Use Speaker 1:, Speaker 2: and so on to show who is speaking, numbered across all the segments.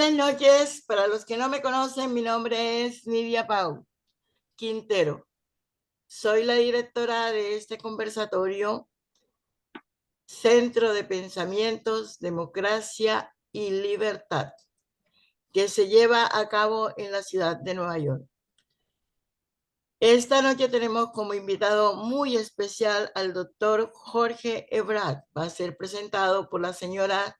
Speaker 1: Buenas noches. Para los que no me conocen, mi nombre es Nidia Pau Quintero. Soy la directora de este conversatorio, Centro de Pensamientos, Democracia y Libertad, que se lleva a cabo en la ciudad de Nueva York. Esta noche tenemos como invitado muy especial al doctor Jorge Ebrat. Va a ser presentado por la señora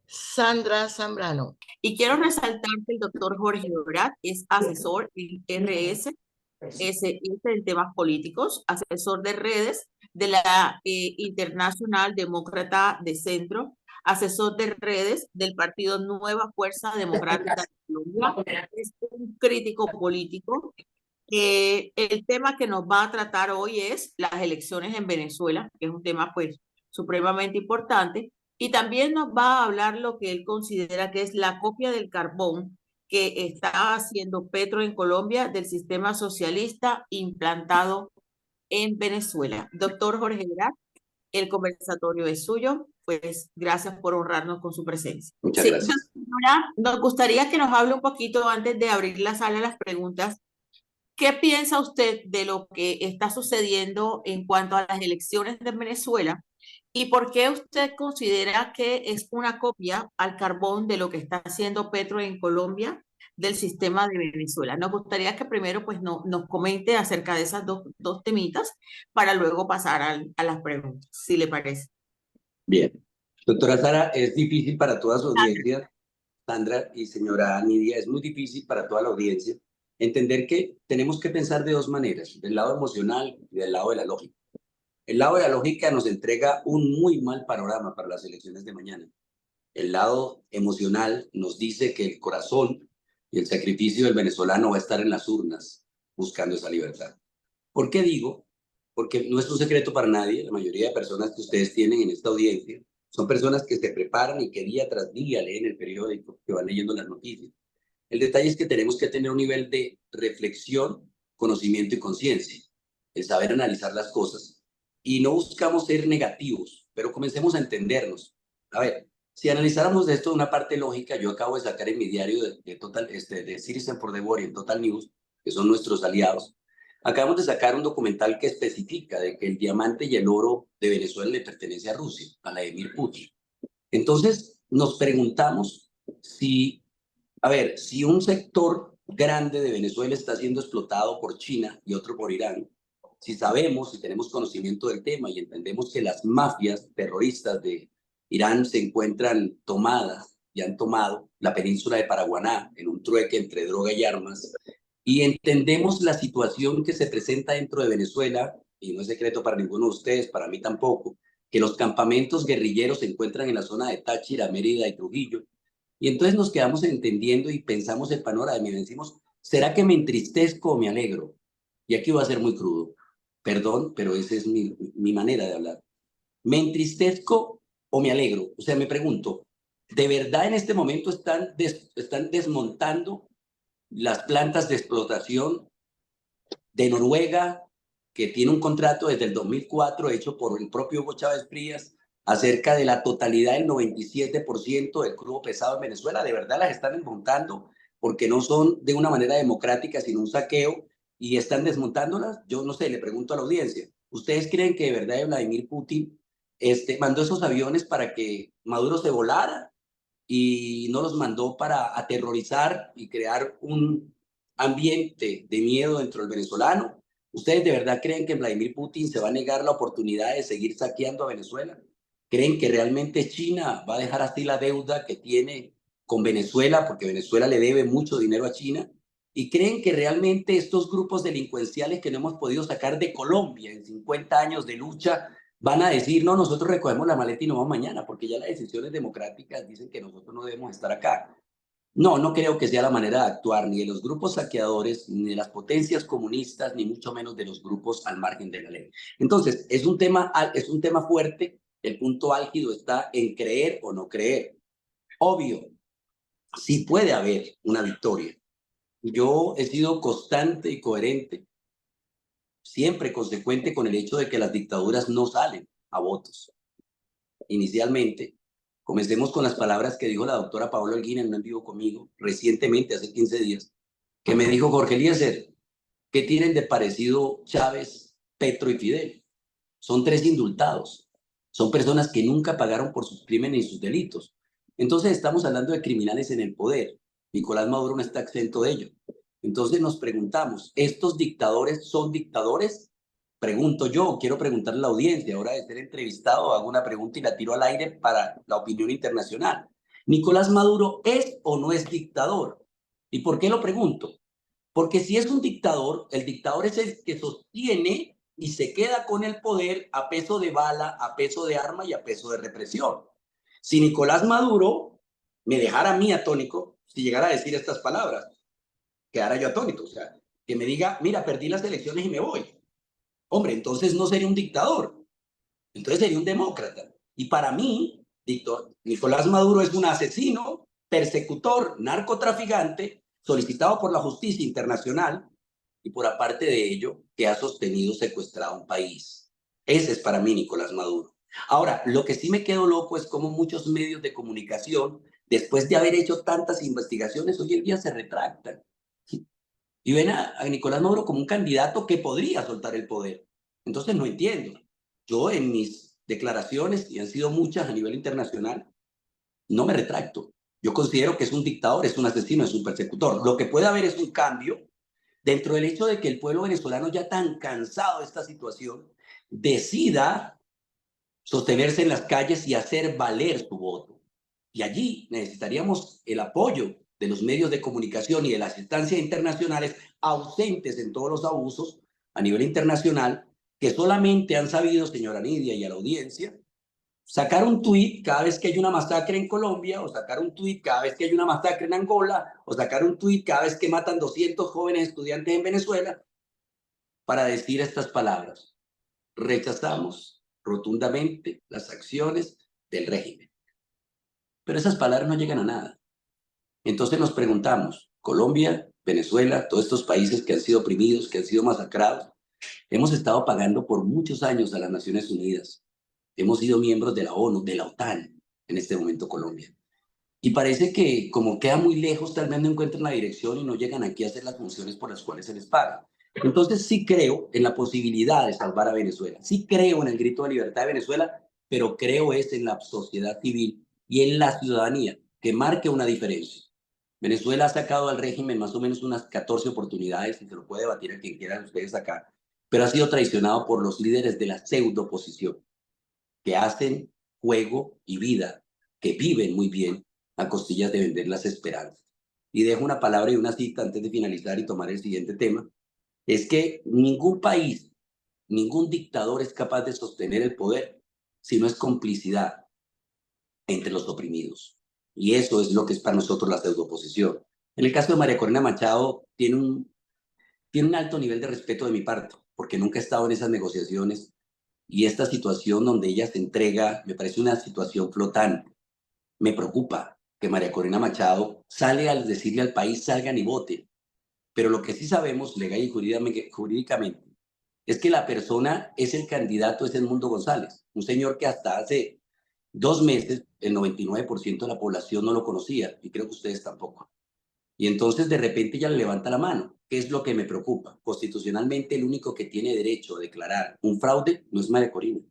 Speaker 1: Sandra Zambrano.
Speaker 2: Y quiero resaltar que el doctor Jorge Ebrat es asesor en RS, en temas políticos, asesor de redes de la Internacional Demócrata de Centro, asesor de redes del partido Nueva Fuerza Democrática de Colombia, es un crítico político. El tema que nos va a tratar hoy es las elecciones en Venezuela, que es un tema pues supremamente importante, y también nos va a hablar lo que él considera que es la copia del carbón que está haciendo Petro en Colombia del sistema socialista implantado en Venezuela. Doctor Jorge Ebrat, el conversatorio es suyo, pues gracias por honrarnos con su presencia.
Speaker 3: Muchas gracias.
Speaker 2: Señora, nos gustaría que nos hable un poquito antes de abrir la sala a las preguntas. ¿Qué piensa usted de lo que está sucediendo en cuanto a las elecciones de Venezuela? ¿Y por qué usted considera que es una copia al carbón de lo que está haciendo Petro en Colombia del sistema de Venezuela? Nos gustaría que primero pues, nos comente acerca de esas dos temitas para luego pasar a las preguntas, si le parece.
Speaker 3: Bien. Doctora Sara, es difícil para toda su audiencia, Sandra y señora Nidia, es muy difícil para toda la audiencia entender que tenemos que pensar de dos maneras, del lado emocional y del lado de la lógica. El lado de la lógica nos entrega un muy mal panorama para las elecciones de mañana. El lado emocional nos dice que el corazón y el sacrificio del venezolano va a estar en las urnas buscando esa libertad. ¿Por qué digo? Porque no es un secreto para nadie, la mayoría de personas que ustedes tienen en esta audiencia son personas que se preparan y que día tras día leen el periódico, que van leyendo las noticias. El detalle es que tenemos que tener un nivel de reflexión, conocimiento y conciencia, el saber analizar las cosas, y no buscamos ser negativos, pero comencemos a entendernos. A ver, si analizáramos de esto una parte lógica, yo acabo de sacar en mi diario de Citizen for the War y en Total News, que son nuestros aliados, acabamos de sacar un documental que especifica de que el diamante y el oro de Venezuela le pertenece a Rusia, a Vladimir Putin. Entonces, nos preguntamos si si un sector grande de Venezuela está siendo explotado por China y otro por Irán, si sabemos, si tenemos conocimiento del tema y entendemos que las mafias terroristas de Irán se encuentran tomadas y han tomado la península de Paraguaná en un trueque entre droga y armas, y entendemos la situación que se presenta dentro de Venezuela, y no es secreto para ninguno de ustedes, para mí tampoco, que los campamentos guerrilleros se encuentran en la zona de Táchira, Mérida y Trujillo. Y entonces nos quedamos entendiendo y pensamos el panorama y decimos, ¿será que me entristezco o me alegro? Y aquí voy a ser muy crudo. Perdón, pero esa es mi manera de hablar. ¿Me entristezco o me alegro? O sea, me pregunto, ¿de verdad en este momento están desmontando las plantas de explotación de Noruega, que tiene un contrato desde el 2004 hecho por el propio Hugo Chávez Frías acerca de la totalidad del 97% del crudo pesado en Venezuela? ¿De verdad las están desmontando porque no son de una manera democrática, sino un saqueo, y están desmontándolas? Yo no sé, le pregunto a la audiencia, ¿ustedes creen que de verdad Vladimir Putin mandó esos aviones para que Maduro se volara y no los mandó para aterrorizar y crear un ambiente de miedo dentro del venezolano? ¿Ustedes de verdad creen que Vladimir Putin se va a negar la oportunidad de seguir saqueando a Venezuela? ¿Creen que realmente China va a dejar así la deuda que tiene con Venezuela, porque Venezuela le debe mucho dinero a China? ¿Y creen que realmente estos grupos delincuenciales que no hemos podido sacar de Colombia en 50 años de lucha van a decir, no, nosotros recogemos la maleta y nos vamos mañana, porque ya las decisiones democráticas dicen que nosotros no debemos estar acá? No, no creo que sea la manera de actuar ni de los grupos saqueadores, ni de las potencias comunistas, ni mucho menos de los grupos al margen de la ley. Entonces, es un tema fuerte. El punto álgido está en creer o no creer. Obvio, sí puede haber una victoria. Yo he sido constante y coherente, siempre consecuente con el hecho de que las dictaduras no salen a votos. Inicialmente, Comencemos con las palabras que dijo la doctora Paola Holguín en un en vivo conmigo recientemente, hace 15 días, que me dijo: Jorge Eliezer, ¿qué tienen de parecido Chávez, Petro y Fidel? Son 3 indultados. Son personas que nunca pagaron por sus crímenes y sus delitos. Entonces estamos hablando de criminales en el poder. Nicolás Maduro no está exento de ello. Entonces nos preguntamos, ¿estos dictadores son dictadores? Pregunto yo, quiero preguntarle a la audiencia, ahora de ser entrevistado, hago una pregunta y la tiro al aire para la opinión internacional. ¿Nicolás Maduro es o no es dictador? ¿Y por qué lo pregunto? Porque si es un dictador, el dictador es el que sostiene y se queda con el poder a peso de bala, a peso de arma y a peso de represión. Si Nicolás Maduro me dejara a mí atónico, si llegara a decir estas palabras, quedara yo atónito, o sea, que me diga, mira, perdí las elecciones y me voy. Hombre, entonces no sería un dictador, entonces sería un demócrata. Y para mí, Nicolás Maduro es un asesino, persecutor, narcotraficante, solicitado por la justicia internacional y por aparte de ello, que ha sostenido secuestrado un país. Ese es para mí Nicolás Maduro. Ahora, lo que sí me quedo loco es cómo muchos medios de comunicación, después de haber hecho tantas investigaciones, hoy en día se retractan y ven a Nicolás Maduro como un candidato que podría soltar el poder. Entonces no entiendo. Yo en mis declaraciones, y han sido muchas a nivel internacional, no me retracto. Yo considero que es un dictador, es un asesino, es un persecutor. Lo que puede haber es un cambio dentro del hecho de que el pueblo venezolano, ya tan cansado de esta situación, decida sostenerse en las calles y hacer valer su voto. Y allí necesitaríamos el apoyo de los medios de comunicación y de las instancias internacionales ausentes en todos los abusos a nivel internacional, que solamente han sabido, señora Nidia y a la audiencia, sacar un tuit cada vez que hay una masacre en Colombia, o sacar un tuit cada vez que hay una masacre en Angola, o sacar un tuit cada vez que matan 200 jóvenes estudiantes en Venezuela, para decir estas palabras: rechazamos rotundamente las acciones del régimen. Pero esas palabras no llegan a nada. Entonces nos preguntamos, Colombia, Venezuela, todos estos países que han sido oprimidos, que han sido masacrados, hemos estado pagando por muchos años a las Naciones Unidas. Hemos sido miembros de la ONU, de la OTAN, en este momento Colombia. Y parece que como queda muy lejos, tal vez no encuentran la dirección y no llegan aquí a hacer las funciones por las cuales se les paga. Entonces sí creo en la posibilidad de salvar a Venezuela. Sí creo en el grito de libertad de Venezuela, pero creo es en la sociedad civil y en la ciudadanía, que marque una diferencia. Venezuela ha sacado al régimen más o menos unas 14 oportunidades, y se lo puede debatir a quien quieran ustedes acá, pero ha sido traicionado por los líderes de la pseudo oposición, que hacen juego y vida, que viven muy bien a costillas de vender las esperanzas. Y dejo una palabra y una cita antes de finalizar y tomar el siguiente tema: es que ningún país, ningún dictador es capaz de sostener el poder si no es complicidad entre los oprimidos. Y eso es lo que es para nosotros la pseudo-oposición. En el caso de María Corina Machado, tiene un alto nivel de respeto de mi parte, porque nunca he estado en esas negociaciones, y esta situación donde ella se entrega me parece una situación flotante. Me preocupa que María Corina Machado sale al decirle al país salgan y voten, pero lo que sí sabemos legal y jurídicamente es que la persona es el candidato, es Edmundo González, un señor que hasta hace 2 meses el 99% de la población no lo conocía, y creo que ustedes tampoco. Y entonces de repente ella le levanta la mano. ¿Qué es lo que me preocupa? Constitucionalmente el único que tiene derecho a declarar un fraude no es María Corina,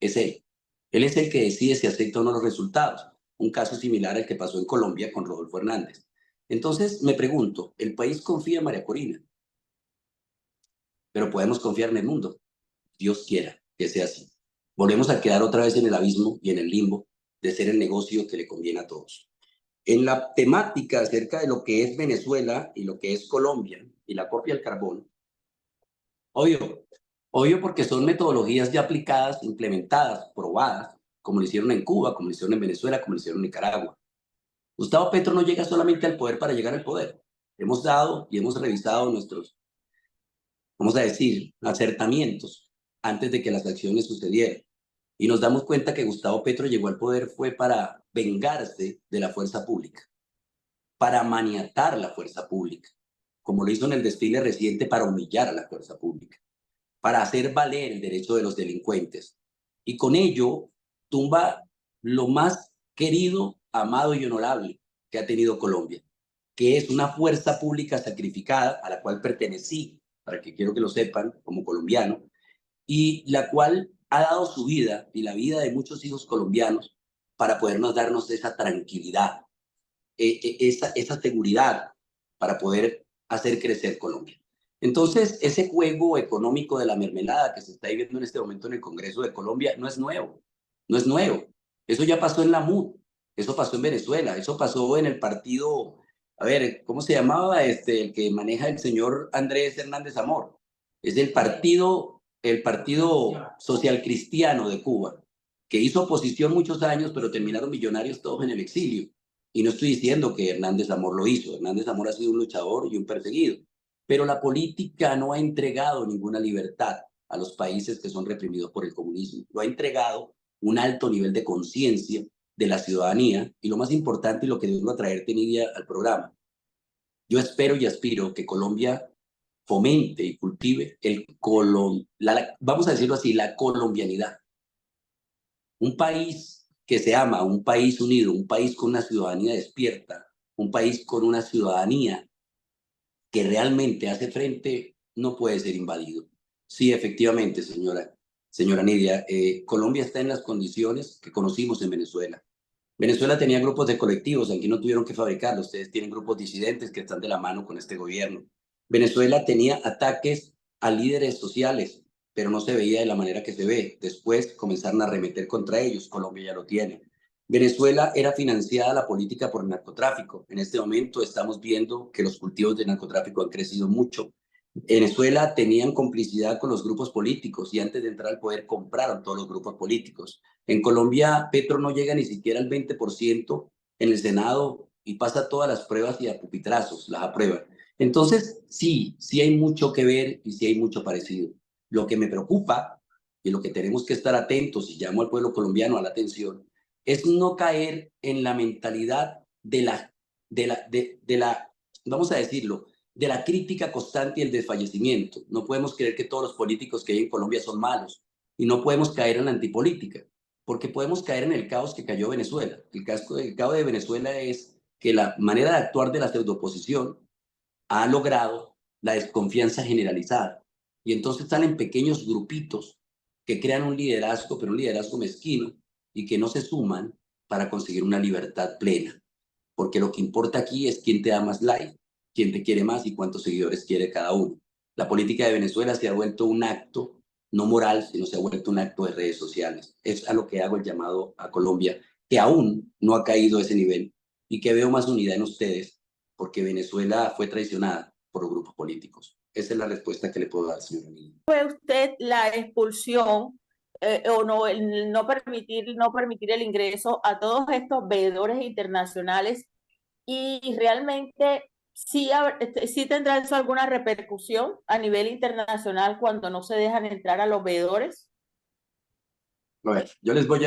Speaker 3: es él. Él es el que decide si acepta o no los resultados. Un caso similar al que pasó en Colombia con Rodolfo Hernández. Entonces me pregunto, el país confía en María Corina, pero podemos confiar en el mundo. Dios quiera que sea así. Volvemos a quedar otra vez en el abismo y en el limbo de ser el negocio que le conviene a todos. En la temática acerca de lo que es Venezuela y lo que es Colombia y la copia del carbón, obvio porque son metodologías ya aplicadas, implementadas, probadas, como lo hicieron en Cuba, como lo hicieron en Venezuela, como lo hicieron en Nicaragua. Gustavo Petro no llega solamente al poder para llegar al poder. Hemos dado y hemos revisado nuestros, vamos a decir, acertamientos antes de que las acciones sucedieran. Y nos damos cuenta que Gustavo Petro llegó al poder fue para vengarse de la fuerza pública, para maniatar la fuerza pública, como lo hizo en el desfile reciente para humillar a la fuerza pública, para hacer valer el derecho de los delincuentes. Y con ello tumba lo más querido, amado y honorable que ha tenido Colombia, que es una fuerza pública sacrificada a la cual pertenecí, para que quiero que lo sepan, como colombiano, y la cual ha dado su vida y la vida de muchos hijos colombianos para podernos darnos esa tranquilidad, esa seguridad para poder hacer crecer Colombia. Entonces, ese juego económico de la mermelada que se está viviendo en este momento en el Congreso de Colombia no es nuevo, no es nuevo. Eso ya pasó en la MUD, eso pasó en Venezuela, eso pasó en el partido, a ver, ¿cómo se llamaba? El que maneja el señor Andrés Hernández Amor. Es el partido social cristiano de Cuba, que hizo oposición muchos años, pero terminaron millonarios todos en el exilio. Y no estoy diciendo que Hernández Amor lo hizo. Hernández Amor ha sido un luchador y un perseguido. Pero la política no ha entregado ninguna libertad a los países que son reprimidos por el comunismo. Lo ha entregado un alto nivel de conciencia de la ciudadanía y lo más importante y lo que vengo a traerte, Nidia, al programa. Yo espero y aspiro que Colombia fomente y cultive vamos a decirlo así, la colombianidad. Un país que se ama, un país unido, un país con una ciudadanía despierta, un país con una ciudadanía que realmente hace frente, no puede ser invadido. Sí, efectivamente, señora Nidia, Colombia está en las condiciones que conocimos en Venezuela. Venezuela tenía grupos de colectivos, aquí no tuvieron que fabricarlos, ustedes tienen grupos disidentes que están de la mano con este gobierno. Venezuela tenía ataques a líderes sociales, pero no se veía de la manera que se ve. Después comenzaron a arremeter contra ellos, Colombia ya lo tiene. Venezuela era financiada la política por el narcotráfico. En este momento estamos viendo que los cultivos de narcotráfico han crecido mucho. Venezuela tenían complicidad con los grupos políticos y antes de entrar al poder compraron todos los grupos políticos. En Colombia, Petro no llega ni siquiera al 20% en el Senado y pasa todas las pruebas y a pupitrazos las aprueban. Entonces, sí hay mucho que ver y sí hay mucho parecido. Lo que me preocupa y lo que tenemos que estar atentos, y llamo al pueblo colombiano a la atención, es no caer en la mentalidad vamos a decirlo, de la crítica constante y el desfallecimiento. No podemos creer que todos los políticos que hay en Colombia son malos y no podemos caer en la antipolítica, porque podemos caer en el caos que cayó Venezuela. El caos de Venezuela es que la manera de actuar de la pseudoposición ha logrado la desconfianza generalizada. Y entonces salen pequeños grupitos que crean un liderazgo, pero un liderazgo mezquino, y que no se suman para conseguir una libertad plena. Porque lo que importa aquí es quién te da más like, quién te quiere más y cuántos seguidores quiere cada uno. La política de Venezuela se ha vuelto un acto no moral, sino se ha vuelto un acto de redes sociales. Es a lo que hago el llamado a Colombia, que aún no ha caído a ese nivel y que veo más unidad en ustedes, porque Venezuela fue traicionada por los grupos políticos. Esa es la respuesta que le puedo dar, señor Emilio.
Speaker 2: ¿Fue usted la expulsión o no, no permitir el ingreso a todos estos veedores internacionales y realmente sí tendrá eso alguna repercusión a nivel internacional cuando no se dejan entrar a los veedores?
Speaker 3: A ver, les voy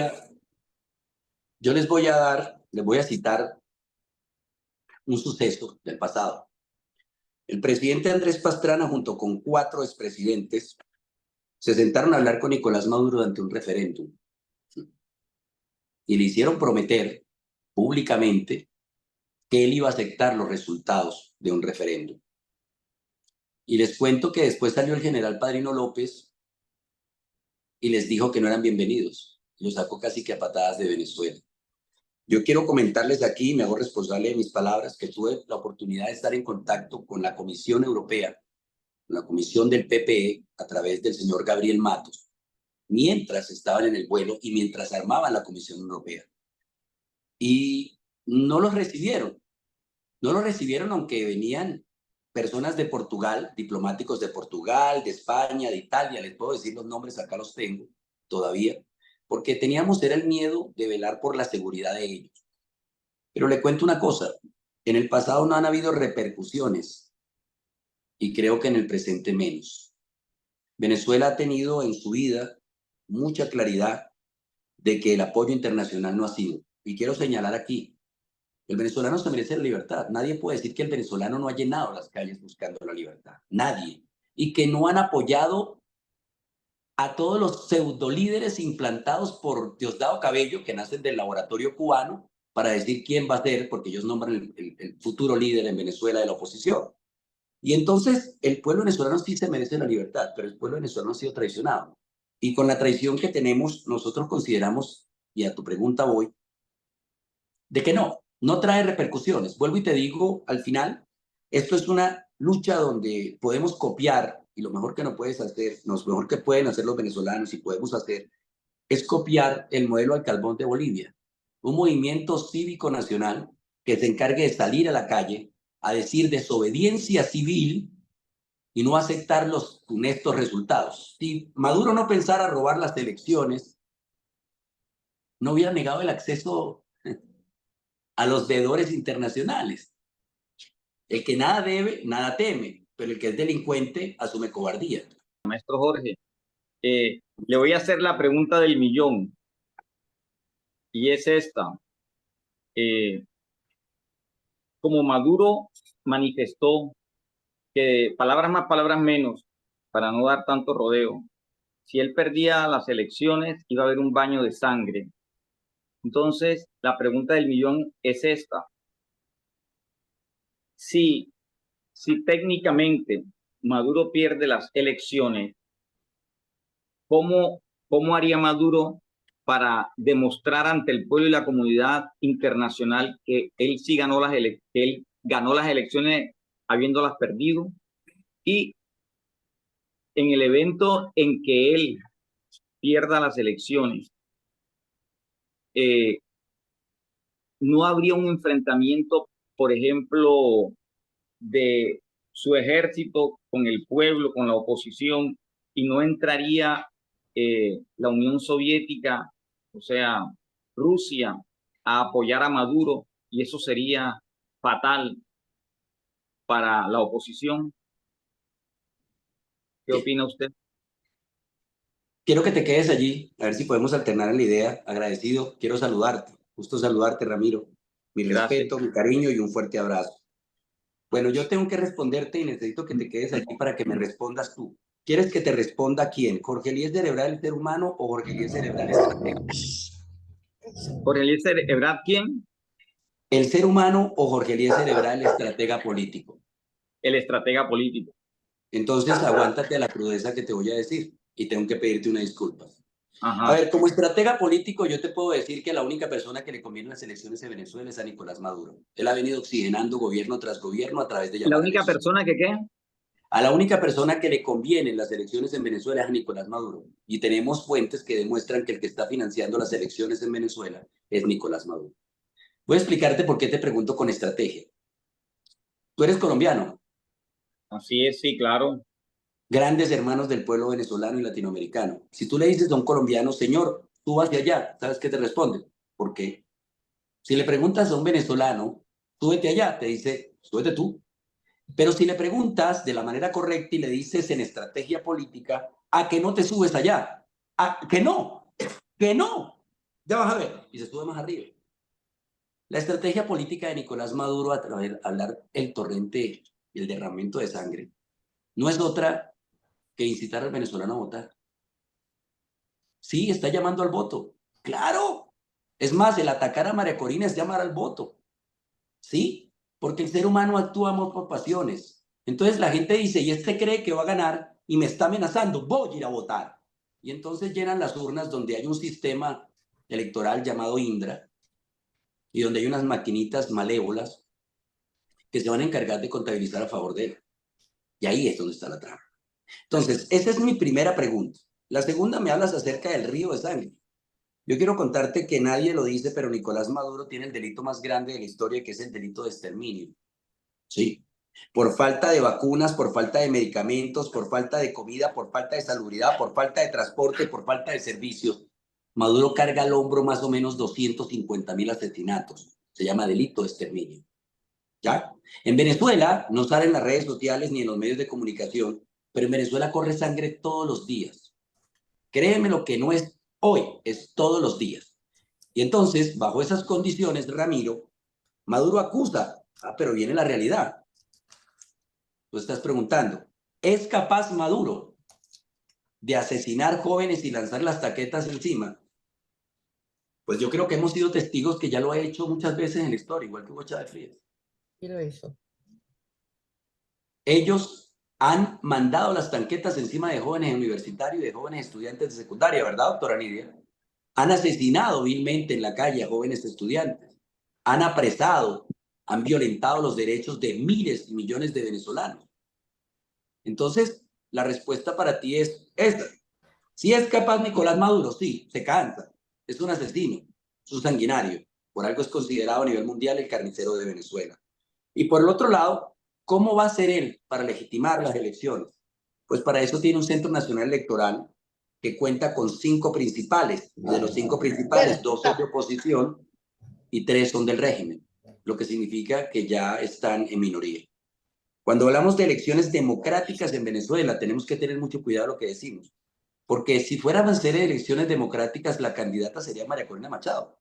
Speaker 3: a citar un suceso del pasado. El presidente Andrés Pastrana, junto con 4 expresidentes, se sentaron a hablar con Nicolás Maduro durante un referéndum y le hicieron prometer públicamente que él iba a aceptar los resultados de un referéndum. Y les cuento que después salió el general Padrino López y les dijo que no eran bienvenidos. Los sacó casi que a patadas de Venezuela. Yo quiero comentarles aquí, me hago responsable de mis palabras, que tuve la oportunidad de estar en contacto con la Comisión Europea, la Comisión del PPE, a través del señor Gabriel Matos, mientras estaban en el vuelo y mientras armaban la Comisión Europea. Y no los recibieron aunque venían personas de Portugal, diplomáticos de Portugal, de España, de Italia, les puedo decir los nombres, acá los tengo todavía, porque era el miedo de velar por la seguridad de ellos. Pero le cuento una cosa, en el pasado no han habido repercusiones y creo que en el presente menos. Venezuela ha tenido en su vida mucha claridad de que el apoyo internacional no ha sido. Y quiero señalar aquí, el venezolano se merece la libertad. Nadie puede decir que el venezolano no ha llenado las calles buscando la libertad. Nadie. Y que no han apoyado a todos los pseudolíderes implantados por Diosdado Cabello, que nacen del laboratorio cubano, para decir quién va a ser, porque ellos nombran el futuro líder en Venezuela de la oposición. Y entonces el pueblo venezolano sí se merece la libertad, pero el pueblo venezolano ha sido traicionado. Y con la traición que tenemos, nosotros consideramos, y a tu pregunta voy, de que no trae repercusiones. Vuelvo y te digo, al final, esto es una lucha donde podemos copiar, y lo mejor que no puedes hacer, lo mejor que pueden hacer los venezolanos y podemos hacer, es copiar el modelo Alcalbón de Bolivia, un movimiento cívico nacional que se encargue de salir a la calle a decir desobediencia civil y no aceptar los funestos resultados. Si Maduro no pensara robar las elecciones, no hubiera negado el acceso a los deudores internacionales. El que nada debe, nada teme, pero el que es delincuente asume cobardía.
Speaker 4: Maestro Jorge, le voy a hacer la pregunta del millón, y es esta. Como Maduro manifestó que palabras más, palabras menos, para no dar tanto rodeo, si él perdía las elecciones iba a haber un baño de sangre. Entonces, la pregunta del millón es esta. Si técnicamente Maduro pierde las elecciones, ¿cómo haría Maduro para demostrar ante el pueblo y la comunidad internacional que él sí ganó que él ganó las elecciones habiéndolas perdido? Y en el evento en que él pierda las elecciones, no habría un enfrentamiento, por ejemplo, de su ejército con el pueblo, con la oposición, y no entraría la Unión Soviética, o sea, Rusia, a apoyar a Maduro, y eso sería fatal para la oposición. ¿Qué opina usted?
Speaker 3: Quiero que te quedes allí, a ver si podemos alternar en la idea. Agradecido, quiero saludarte, justo saludarte, Ramiro. Mi respeto, mi cariño y un fuerte abrazo. Bueno, yo tengo que responderte y necesito que te quedes allí para que me respondas tú. ¿Quieres que te responda quién? ¿Jorge Eliezer Ebrard, el ser humano, o Jorge Eliezer Ebrard, el estratega?
Speaker 4: ¿Jorge Eliezer Ebrard quién?
Speaker 3: ¿El ser humano o Jorge Eliezer Ebrard, el estratega político?
Speaker 4: El estratega político.
Speaker 3: Entonces, aguántate a la crudeza que te voy a decir y tengo que pedirte una disculpa.
Speaker 4: Ajá.
Speaker 3: A ver, como estratega político, yo te puedo decir que la única persona que le conviene las elecciones de Venezuela es a Nicolás Maduro. Él ha venido oxigenando gobierno tras gobierno a través de
Speaker 4: ¿La
Speaker 3: llamadas.
Speaker 4: única persona que qué?
Speaker 3: A la única persona que le conviene las elecciones en Venezuela es a Nicolás Maduro. Y tenemos fuentes que demuestran que el que está financiando las elecciones en Venezuela es Nicolás Maduro. Voy a explicarte por qué te pregunto con estrategia. Tú eres colombiano.
Speaker 4: Así es, sí, claro.
Speaker 3: Grandes hermanos del pueblo venezolano y latinoamericano. Si tú le dices a un colombiano, señor, tú vas de allá, ¿sabes qué te responde? ¿Por qué? Si le preguntas a un venezolano, súbete allá, te dice, súbete tú. Pero si le preguntas de la manera correcta y le dices en estrategia política, ¿a que no te subes allá? ¿A que no? ¿Que no? Ya vas a ver. Y se sube más arriba. La estrategia política de Nicolás Maduro a través de hablar el torrente y el derramamiento de sangre no es otra que incitar al venezolano a votar. Sí, está llamando al voto. ¡Claro! Es más, el atacar a María Corina es llamar al voto. ¿Sí? Porque el ser humano actúa por pasiones. Entonces la gente dice, y este cree que va a ganar y me está amenazando, voy a ir a votar. Y entonces llenan las urnas donde hay un sistema electoral llamado Indra y donde hay unas maquinitas malévolas que se van a encargar de contabilizar a favor de él. Y ahí es donde está la trama. Entonces, esa es mi primera pregunta. La segunda, me hablas acerca del río de sangre. Yo quiero contarte que nadie lo dice, pero Nicolás Maduro tiene el delito más grande de la historia, que es el delito de exterminio. ¿Sí? Por falta de vacunas, por falta de medicamentos, por falta de comida, por falta de salubridad, por falta de transporte, por falta de servicios. Maduro carga al hombro más o menos 250.000 asesinatos. Se llama delito de exterminio. ¿Ya? En Venezuela no salen en las redes sociales ni en los medios de comunicación, pero en Venezuela corre sangre todos los días. Créeme, lo que no es hoy, es todos los días. Y entonces, bajo esas condiciones, Ramiro, Maduro acusa, pero viene la realidad. Tú estás preguntando, ¿es capaz Maduro de asesinar jóvenes y lanzar las taquetas encima, pues yo creo que hemos sido testigos que ya lo ha hecho muchas veces en la historia, igual que Hugo Chávez Frías.
Speaker 1: Quiero eso.
Speaker 3: Ellos han mandado las tanquetas encima de jóvenes universitarios y de jóvenes estudiantes de secundaria, ¿verdad, doctora Nidia? Han asesinado vilmente en la calle a jóvenes estudiantes, han apresado, han violentado los derechos de miles y millones de venezolanos. Entonces, la respuesta para ti es esta. ¿Sí es capaz Nicolás Maduro? Sí, se cansa. Es un asesino, es un sanguinario. Por algo es considerado a nivel mundial el carnicero de Venezuela. Y por el otro lado, ¿cómo va a ser él para legitimar las elecciones? Pues para eso tiene un Centro Nacional Electoral que cuenta con 5 principales. De los 5 principales, 2 son de oposición y 3 son del régimen, lo que significa que ya están en minoría. Cuando hablamos de elecciones democráticas en Venezuela, tenemos que tener mucho cuidado lo que decimos, porque si fueran a ser elecciones democráticas, la candidata sería María Corina Machado.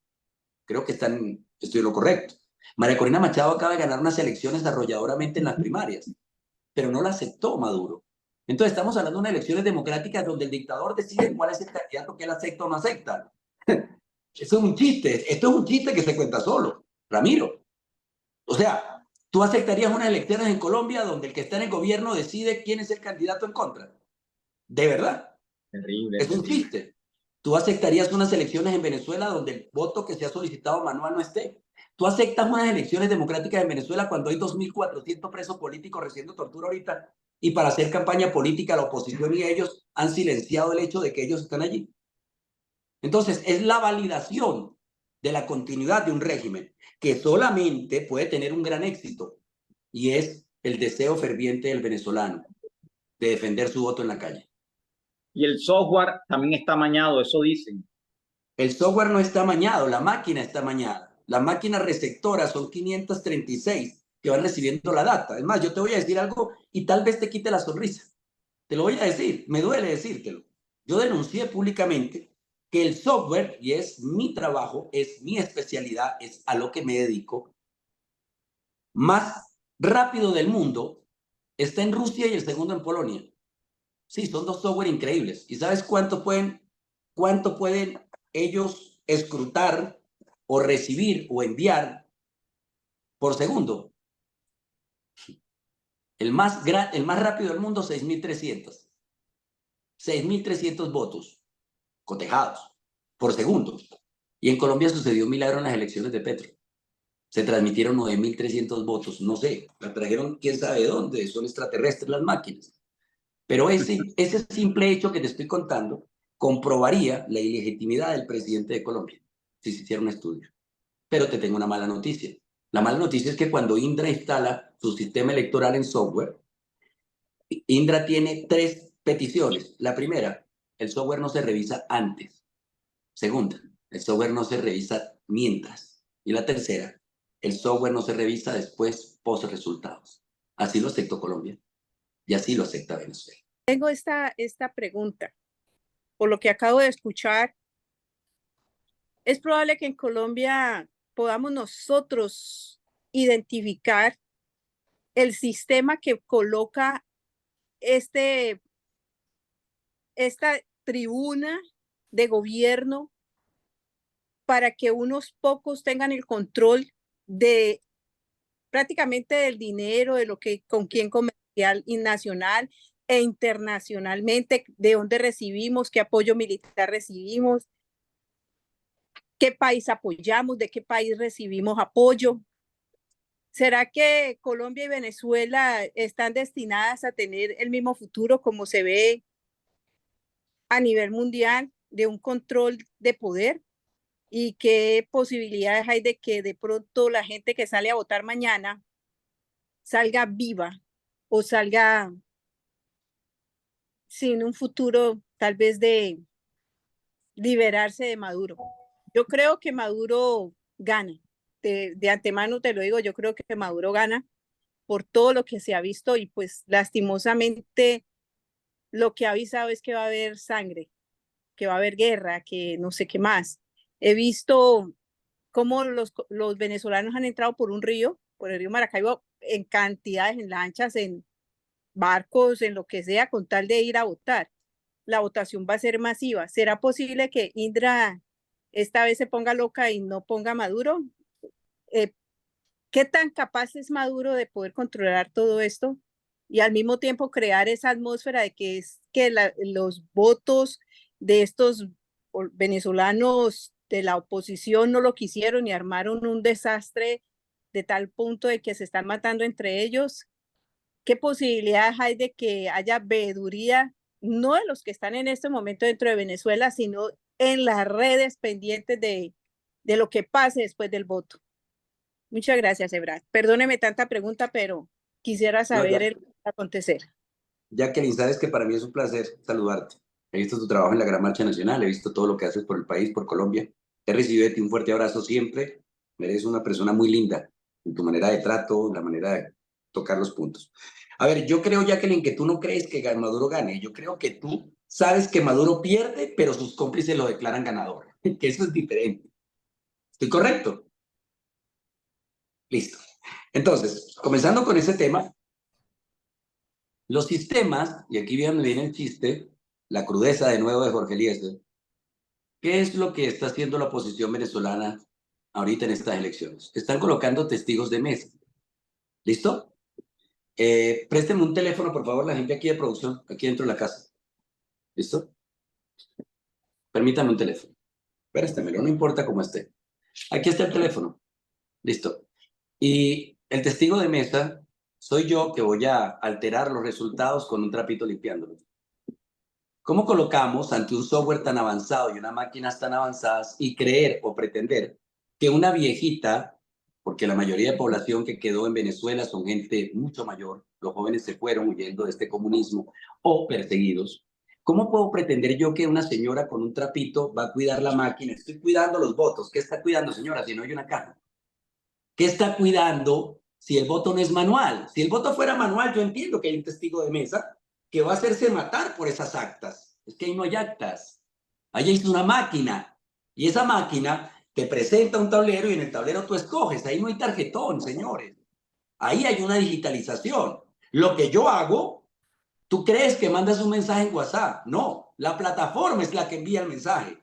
Speaker 3: Creo que estoy en lo correcto. María Corina Machado acaba de ganar unas elecciones arrolladoramente en las primarias, pero no la aceptó Maduro. Entonces estamos hablando de unas elecciones democráticas donde el dictador decide cuál es el candidato que él acepta o no acepta. Eso es un chiste. Esto es un chiste que se cuenta solo, Ramiro. O sea, ¿tú aceptarías unas elecciones en Colombia donde el que está en el gobierno decide quién es el candidato en contra? ¿De verdad?
Speaker 4: Terrible.
Speaker 3: Es un chiste. ¿Tú aceptarías unas elecciones en Venezuela donde el voto que se ha solicitado manual no esté? ¿Tú aceptas unas elecciones democráticas en Venezuela cuando hay 2.400 presos políticos recibiendo tortura ahorita y para hacer campaña política la oposición y ellos han silenciado el hecho de que ellos están allí? Entonces, es la validación de la continuidad de un régimen que solamente puede tener un gran éxito y es el deseo ferviente del venezolano de defender su voto en la calle.
Speaker 4: Y el software también está amañado, eso dicen.
Speaker 3: El software no está amañado, la máquina está amañada. La máquina receptora son 536 que van recibiendo la data. Es más, yo te voy a decir algo y tal vez te quite la sonrisa. Te lo voy a decir, me duele decírtelo. Yo denuncié públicamente que el software, y es mi trabajo, es mi especialidad, es a lo que me dedico, más rápido del mundo, está en Rusia y el segundo en Polonia. Sí, son 2 software increíbles. ¿Y sabes cuánto pueden ellos escrutar o recibir o enviar por segundo? El más rápido del mundo, 6.300. 6.300 votos cotejados por segundo. Y en Colombia sucedió un milagro en las elecciones de Petro. Se transmitieron 9.300 votos. No sé, la trajeron quién sabe de dónde, son extraterrestres las máquinas. Pero ese simple hecho que te estoy contando comprobaría la ilegitimidad del presidente de Colombia si se hiciera un estudio. Pero te tengo una mala noticia. La mala noticia es que cuando Indra instala su sistema electoral en software, Indra tiene 3 peticiones. La primera, el software no se revisa antes. Segunda, el software no se revisa mientras. Y la tercera, el software no se revisa después post resultados. Así lo aceptó Colombia y así lo acepta Venezuela.
Speaker 5: Tengo esta pregunta. Por lo que acabo de escuchar, es probable que en Colombia podamos nosotros identificar el sistema que coloca esta tribuna de gobierno para que unos pocos tengan el control de prácticamente del dinero, de lo que con quién comercial y nacional e internacionalmente, de dónde recibimos, qué apoyo militar recibimos, qué país apoyamos, de qué país recibimos apoyo. ¿Será que Colombia y Venezuela están destinadas a tener el mismo futuro como se ve a nivel mundial de un control de poder? ¿Y qué posibilidades hay de que de pronto la gente que sale a votar mañana salga viva o salga sin un futuro tal vez de liberarse de Maduro? Yo creo que Maduro gana. De antemano te lo digo, yo creo que Maduro gana por todo lo que se ha visto y pues lastimosamente lo que ha avisado es que va a haber sangre, que va a haber guerra, que no sé qué más. He visto cómo los venezolanos han entrado por un río, por el río Maracaibo, en cantidades, en lanchas, en barcos, en lo que sea, con tal de ir a votar. la votación va a ser masiva. ¿Será posible que Indra esta vez se ponga loca y no ponga a Maduro? ¿Qué tan capaz es Maduro de poder controlar todo esto y al mismo tiempo crear esa atmósfera de que los votos de estos venezolanos de la oposición no lo quisieron y armaron un desastre de tal punto de que se están matando entre ellos? ¿Qué posibilidades hay de que haya veeduría, no de los que están en este momento dentro de Venezuela, sino en las redes pendientes de lo que pase después del voto? Muchas gracias, Ebrard. Perdóneme tanta pregunta, pero quisiera saber el acontecer.
Speaker 3: Jacqueline, sabes que para mí es un placer saludarte. He visto tu trabajo en la Gran Marcha Nacional, he visto todo lo que haces por el país, por Colombia. He recibido de ti un fuerte abrazo siempre. Eres una persona muy linda en tu manera de trato, la manera de tocar los puntos. A ver, yo creo, Jacqueline, que tú no crees que Maduro gane. Yo creo que tú sabes que Maduro pierde, pero sus cómplices lo declaran ganador. Que eso es diferente. ¿Estoy correcto? Listo. Entonces, comenzando con ese tema, los sistemas, y aquí viene el chiste, la crudeza de nuevo de Jorge Eliezer, ¿qué es lo que está haciendo la oposición venezolana ahorita en estas elecciones? Están colocando testigos de mesa. ¿Listo? Préstenme un teléfono, por favor, la gente aquí de producción, aquí dentro de la casa. ¿Listo? Permítame un teléfono. Préstemelo, no importa cómo esté. Aquí está el teléfono. Listo. Y el testigo de mesa soy yo, que voy a alterar los resultados con un trapito limpiándolos. ¿Cómo colocamos ante un software tan avanzado y unas máquinas tan avanzadas y creer o pretender que una viejita, porque la mayoría de población que quedó en Venezuela son gente mucho mayor, los jóvenes se fueron huyendo de este comunismo o perseguidos? ¿Cómo puedo pretender yo que una señora con un trapito va a cuidar la máquina? Estoy cuidando los votos. ¿Qué está cuidando, señora, si no hay una caja? ¿Qué está cuidando si el voto no es manual? Si el voto fuera manual, yo entiendo que hay un testigo de mesa que va a hacerse matar por esas actas. Es que ahí no hay actas. Ahí es una máquina. Y esa máquina te presenta un tablero y en el tablero tú escoges. Ahí no hay tarjetón, señores. Ahí hay una digitalización. Lo que yo hago, tú crees que mandas un mensaje en WhatsApp. No, la plataforma es la que envía el mensaje.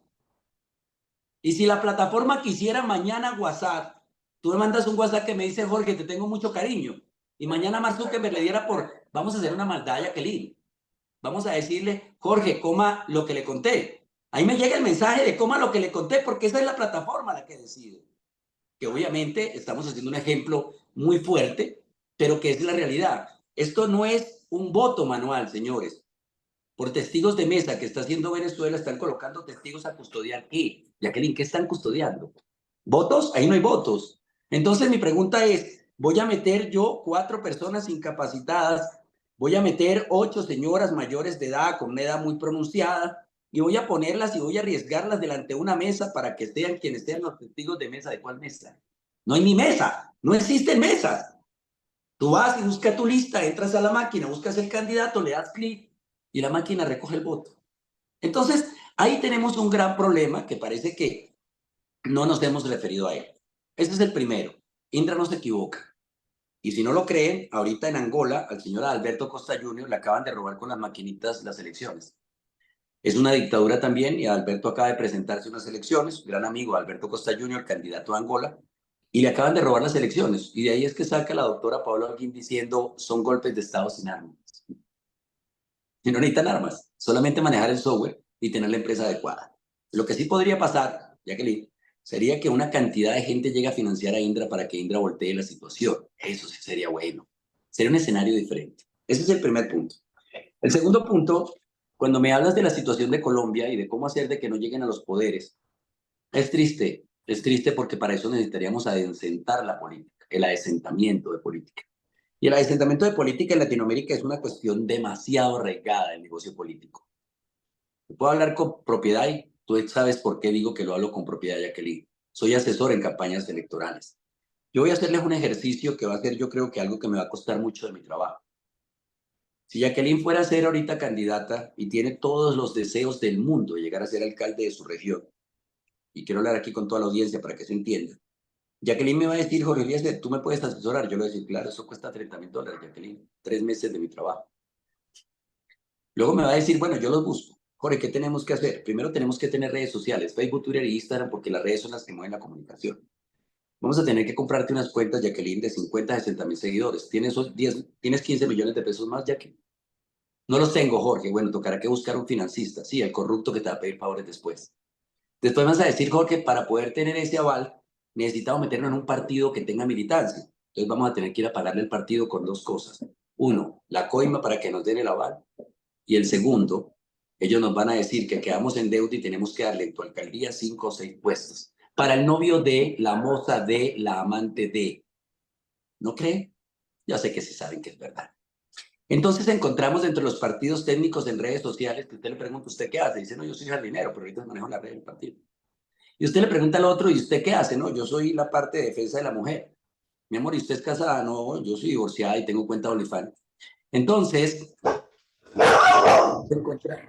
Speaker 3: Y si la plataforma quisiera mañana WhatsApp, tú me mandas un WhatsApp que me dice, Jorge, te tengo mucho cariño. Y mañana Mark Zuckerberg le diera vamos a hacer una maldad a Jacqueline. Vamos a decirle, Jorge, coma lo que le conté. Ahí me llega el mensaje de coma lo que le conté, porque esa es la plataforma la que decide. Que obviamente estamos haciendo un ejemplo muy fuerte, pero que es la realidad. Esto no es un voto manual, señores. Por testigos de mesa que está haciendo Venezuela, están colocando testigos a custodiar. ¿Qué? Jacqueline, ¿qué están custodiando? ¿Votos? Ahí no hay votos. Entonces mi pregunta es, ¿voy a meter yo 4 personas incapacitadas? ¿Voy a meter 8 señoras mayores de edad con una edad muy pronunciada? Y voy a ponerlas y voy a arriesgarlas delante de una mesa para que sean quienes sean los testigos de mesa. ¿De cuál mesa? No hay ni mesa, no existen mesas. Tú vas y buscas tu lista, entras a la máquina, buscas el candidato, le das clic y la máquina recoge el voto. Entonces, ahí tenemos un gran problema que parece que no nos hemos referido a él. Este es el primero. Indra no se equivoca. Y si no lo creen, ahorita en Angola, al señor Alberto Costa Jr. le acaban de robar con las maquinitas las elecciones. Es una dictadura también y Alberto acaba de presentarse unas elecciones, gran amigo Alberto Costa Jr., candidato a Angola, y le acaban de robar las elecciones. Y de ahí es que saca la doctora Paola Holguín diciendo son golpes de Estado sin armas. Y no necesitan armas, solamente manejar el software y tener la empresa adecuada. Lo que sí podría pasar, Jacqueline, sería que una cantidad de gente llegue a financiar a Indra para que Indra voltee la situación. Eso sí sería bueno. Sería un escenario diferente. Ese es el primer punto. El segundo punto, cuando me hablas de la situación de Colombia y de cómo hacer de que no lleguen a los poderes, es triste porque para eso necesitaríamos adecentar la política, el adesentamiento de política. Y el adesentamiento de política en Latinoamérica es una cuestión demasiado arraigada del negocio político. Puedo hablar con propiedad y tú sabes por qué digo que lo hablo con propiedad, Jacqueline. Soy asesor en campañas electorales. Yo voy a hacerles un ejercicio que va a ser, yo creo que algo que me va a costar mucho de mi trabajo. Si Jacqueline fuera a ser ahorita candidata y tiene todos los deseos del mundo de llegar a ser alcalde de su región, y quiero hablar aquí con toda la audiencia para que se entienda, Jacqueline me va a decir, Jorge Eliezer, tú me puedes asesorar. Yo le voy a decir, claro, eso cuesta $30,000, Jacqueline, 3 meses de mi trabajo. Luego me va a decir, bueno, yo los busco. Jorge, ¿qué tenemos que hacer? Primero tenemos que tener redes sociales, Facebook, Twitter e Instagram, porque las redes son las que mueven la comunicación. Vamos a tener que comprarte unas cuentas, Jacqueline, de 50 a 60 mil seguidores. ¿Tienes 15 millones de pesos más, Jacqueline? No los tengo, Jorge. Bueno, tocará que buscar un financista. Sí, el corrupto que te va a pedir favores después. Después vas a decir, Jorge, para poder tener ese aval, necesitamos meternos en un partido que tenga militancia. Entonces vamos a tener que ir a pagarle el partido con dos cosas. Uno, la coima para que nos den el aval. Y el segundo, ellos nos van a decir que quedamos en deuda y tenemos que darle en tu alcaldía 5 o 6 puestos. Para el novio de, la moza de, la amante de. ¿No creen? Ya sé que sí saben que es verdad. Entonces encontramos entre los partidos técnicos en redes sociales que usted le pregunta, ¿usted qué hace? Dice, no, yo soy jardinero, pero ahorita manejo la red del partido. Y usted le pregunta al otro, ¿y usted qué hace? No, yo soy la parte de defensa de la mujer. Mi amor, ¿y usted es casada? No, yo soy divorciada y tengo cuenta de OnlyFans. Entonces,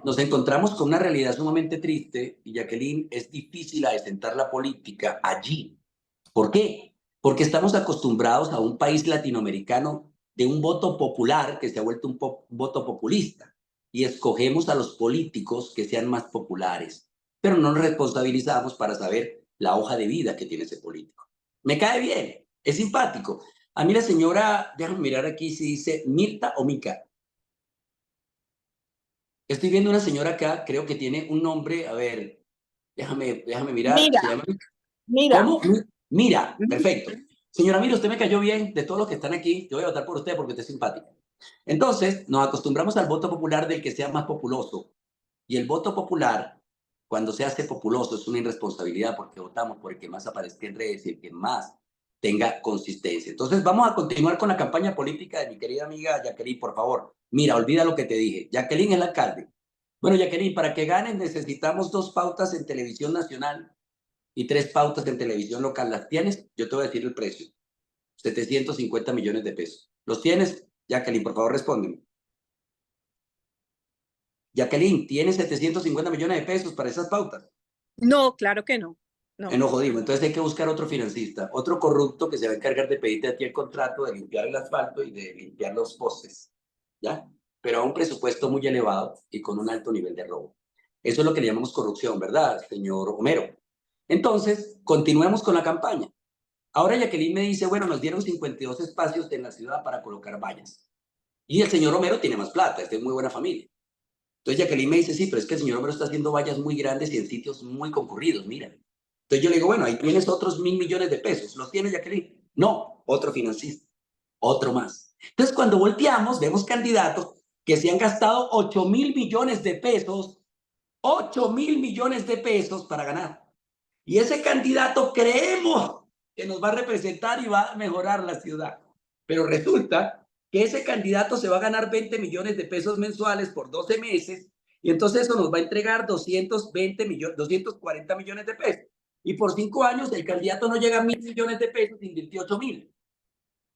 Speaker 3: nos encontramos con una realidad sumamente triste y, Jacqueline, es difícil adecentar la política allí. ¿Por qué? Porque estamos acostumbrados a un país latinoamericano de un voto popular que se ha vuelto un voto populista y escogemos a los políticos que sean más populares, pero no nos responsabilizamos para saber la hoja de vida que tiene ese político. Me cae bien, es simpático. A mí la señora, déjame mirar aquí si dice Mirta o Mica. Estoy viendo una señora acá, creo que tiene un nombre, a ver, déjame mirar.
Speaker 5: Mira,
Speaker 3: ¿Se llama?
Speaker 5: mira.
Speaker 3: ¿Cómo? Mira, perfecto. Señora, mira, usted me cayó bien. De todos los que están aquí, yo voy a votar por usted porque usted es simpática. Entonces, nos acostumbramos al voto popular del que sea más populoso. Y el voto popular, cuando se hace populoso, es una irresponsabilidad porque votamos por el que más aparezca en redes y el que más tenga consistencia. Entonces, vamos a continuar con la campaña política de mi querida amiga Jacqueline, por favor. Mira, olvida lo que te dije. Jacqueline es la alcalde. Bueno, Jacqueline, para que ganes necesitamos 2 pautas en televisión nacional y 3 pautas en televisión local. ¿Las tienes? Yo te voy a decir el precio. 750 millones de pesos. ¿Los tienes? Jacqueline, por favor, respóndeme. Jacqueline, ¿tienes 750 millones de pesos para esas pautas?
Speaker 5: No, claro que no. No.
Speaker 3: No jodimos. Entonces hay que buscar otro financista, otro corrupto que se va a encargar de pedirte a ti el contrato, de limpiar el asfalto y de limpiar los postes. ¿Ya? Pero a un presupuesto muy elevado y con un alto nivel de robo. Eso es lo que le llamamos corrupción, ¿verdad, señor Homero? Entonces, continuemos con la campaña. Ahora Jacqueline me dice, bueno, nos dieron 52 espacios en la ciudad para colocar vallas. Y el señor Homero tiene más plata, es de muy buena familia. Entonces Jacqueline me dice, sí, pero es que el señor Homero está haciendo vallas muy grandes y en sitios muy concurridos, mira. Entonces yo le digo, bueno, ahí tienes otros 1.000 millones de pesos. ¿Los tiene Jacqueline? No, otro financista, otro más. Entonces cuando volteamos, vemos candidatos que se han gastado 8.000 millones de pesos, 8.000 millones de pesos para ganar. Y ese candidato creemos que nos va a representar y va a mejorar la ciudad. Pero resulta que ese candidato se va a ganar 20 millones de pesos mensuales por 12 meses y entonces eso nos va a entregar 240 millones de pesos. Y por 5 años el candidato no llega a 1.000 millones de pesos, invirtió 8.000.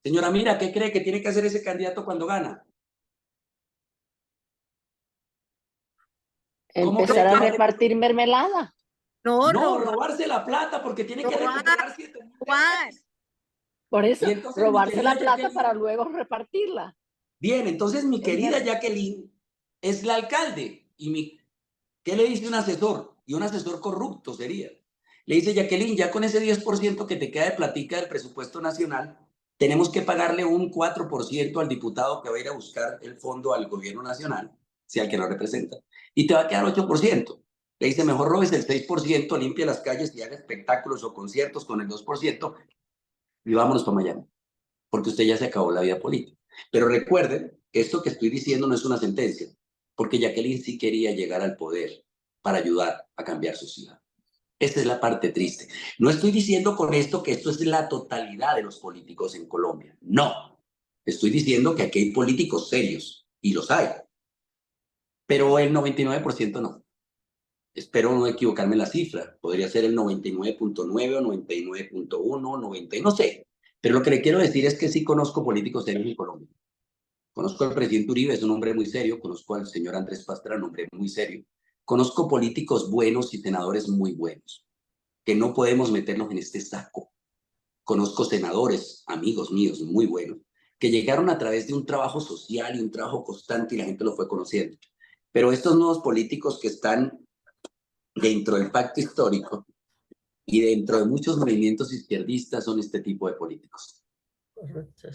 Speaker 3: Señora Mira, ¿qué cree que tiene que hacer ese candidato cuando gana?
Speaker 6: Empezar a repartir mermelada.
Speaker 5: No,
Speaker 3: No, robarse la plata porque tiene que recuperar 7.000 pesos.
Speaker 6: Por eso,
Speaker 3: entonces,
Speaker 6: robarse la plata
Speaker 3: Jacqueline,
Speaker 6: para luego repartirla.
Speaker 3: Bien, entonces mi querida Jacqueline es la alcalde. ¿Qué le dice un asesor? Y un asesor corrupto sería. Le dice, Jacqueline, ya con ese 10% que te queda de platica del presupuesto nacional, tenemos que pagarle un 4% al diputado que va a ir a buscar el fondo al gobierno nacional, sea el que lo representa, y te va a quedar 8%. Le dice, mejor robes el 6%, limpia las calles y haga espectáculos o conciertos con el 2% y vámonos para Miami, porque usted ya se acabó la vida política. Pero recuerden que esto que estoy diciendo no es una sentencia, porque Jacqueline sí quería llegar al poder para ayudar a cambiar su ciudad. Esta es la parte triste. No estoy diciendo con esto que esto es la totalidad de los políticos en Colombia. No. Estoy diciendo que aquí hay políticos serios, y los hay. Pero el 99% no. Espero no equivocarme en la cifra. Podría ser el 99.9 o 99.1, 90, no sé. Pero lo que le quiero decir es que sí conozco políticos serios en Colombia. Conozco al presidente Uribe, es un hombre muy serio. Conozco al señor Andrés Pastrana, un hombre muy serio. Conozco políticos buenos y senadores muy buenos, que no podemos meternos en este saco. Conozco senadores, amigos míos, muy buenos, que llegaron a través de un trabajo social y un trabajo constante y la gente lo fue conociendo. Pero estos nuevos políticos que están dentro del pacto histórico y dentro de muchos movimientos izquierdistas son este tipo de políticos.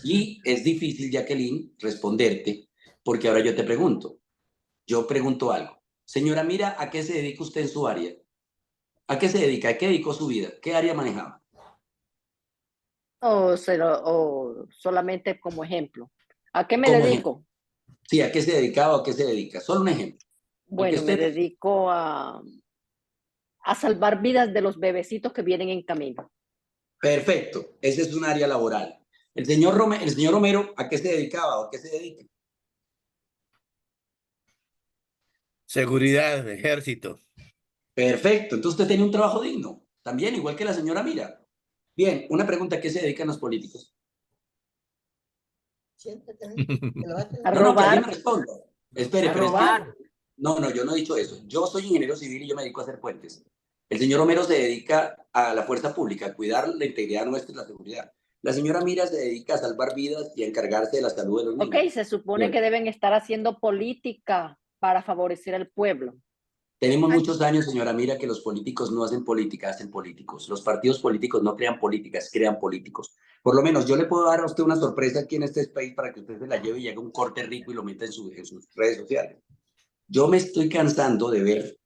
Speaker 3: Y es difícil, Jacqueline, responderte, porque ahora yo te pregunto, yo pregunto algo. Señora, mira, ¿a qué se dedica usted en su área? ¿A qué se dedica? ¿A qué dedicó su vida? ¿Qué área manejaba?
Speaker 6: O solamente como ejemplo. ¿A qué me
Speaker 3: Como ejemplo.
Speaker 6: dedico?
Speaker 3: Sí, ¿a qué se dedicaba o a qué se dedica? Solo un ejemplo.
Speaker 6: Bueno, me dedico a salvar vidas de los bebecitos que vienen en camino.
Speaker 3: Perfecto, ese es un área laboral. El señor Romero, ¿a qué se dedicaba o a qué se dedica?
Speaker 7: Seguridad, ejército.
Speaker 3: Perfecto, entonces usted tiene un trabajo digno, también, igual que la señora Mira. Bien, una pregunta, ¿a qué se dedican los políticos?
Speaker 6: A
Speaker 3: No, que alguien
Speaker 6: robar.
Speaker 3: me responda. Espere,
Speaker 6: A
Speaker 3: pero
Speaker 6: robar.
Speaker 3: no, yo no he dicho eso. Yo soy ingeniero civil y yo me dedico a hacer puentes. El señor Romero se dedica a la fuerza pública, a cuidar la integridad nuestra y la seguridad. La señora Mira se dedica a salvar vidas y a encargarse de la salud de los niños.
Speaker 6: Ok, se supone
Speaker 3: Bien.
Speaker 6: que deben estar haciendo política para favorecer al pueblo.
Speaker 3: Tenemos muchos años, señora Mira, que los políticos no hacen política, hacen políticos. Los partidos políticos no crean políticas, crean políticos. Por lo menos yo le puedo dar a usted una sorpresa aquí en este space para que usted se la lleve y haga un corte rico y lo meta en sus redes sociales. Yo me estoy cansando de ver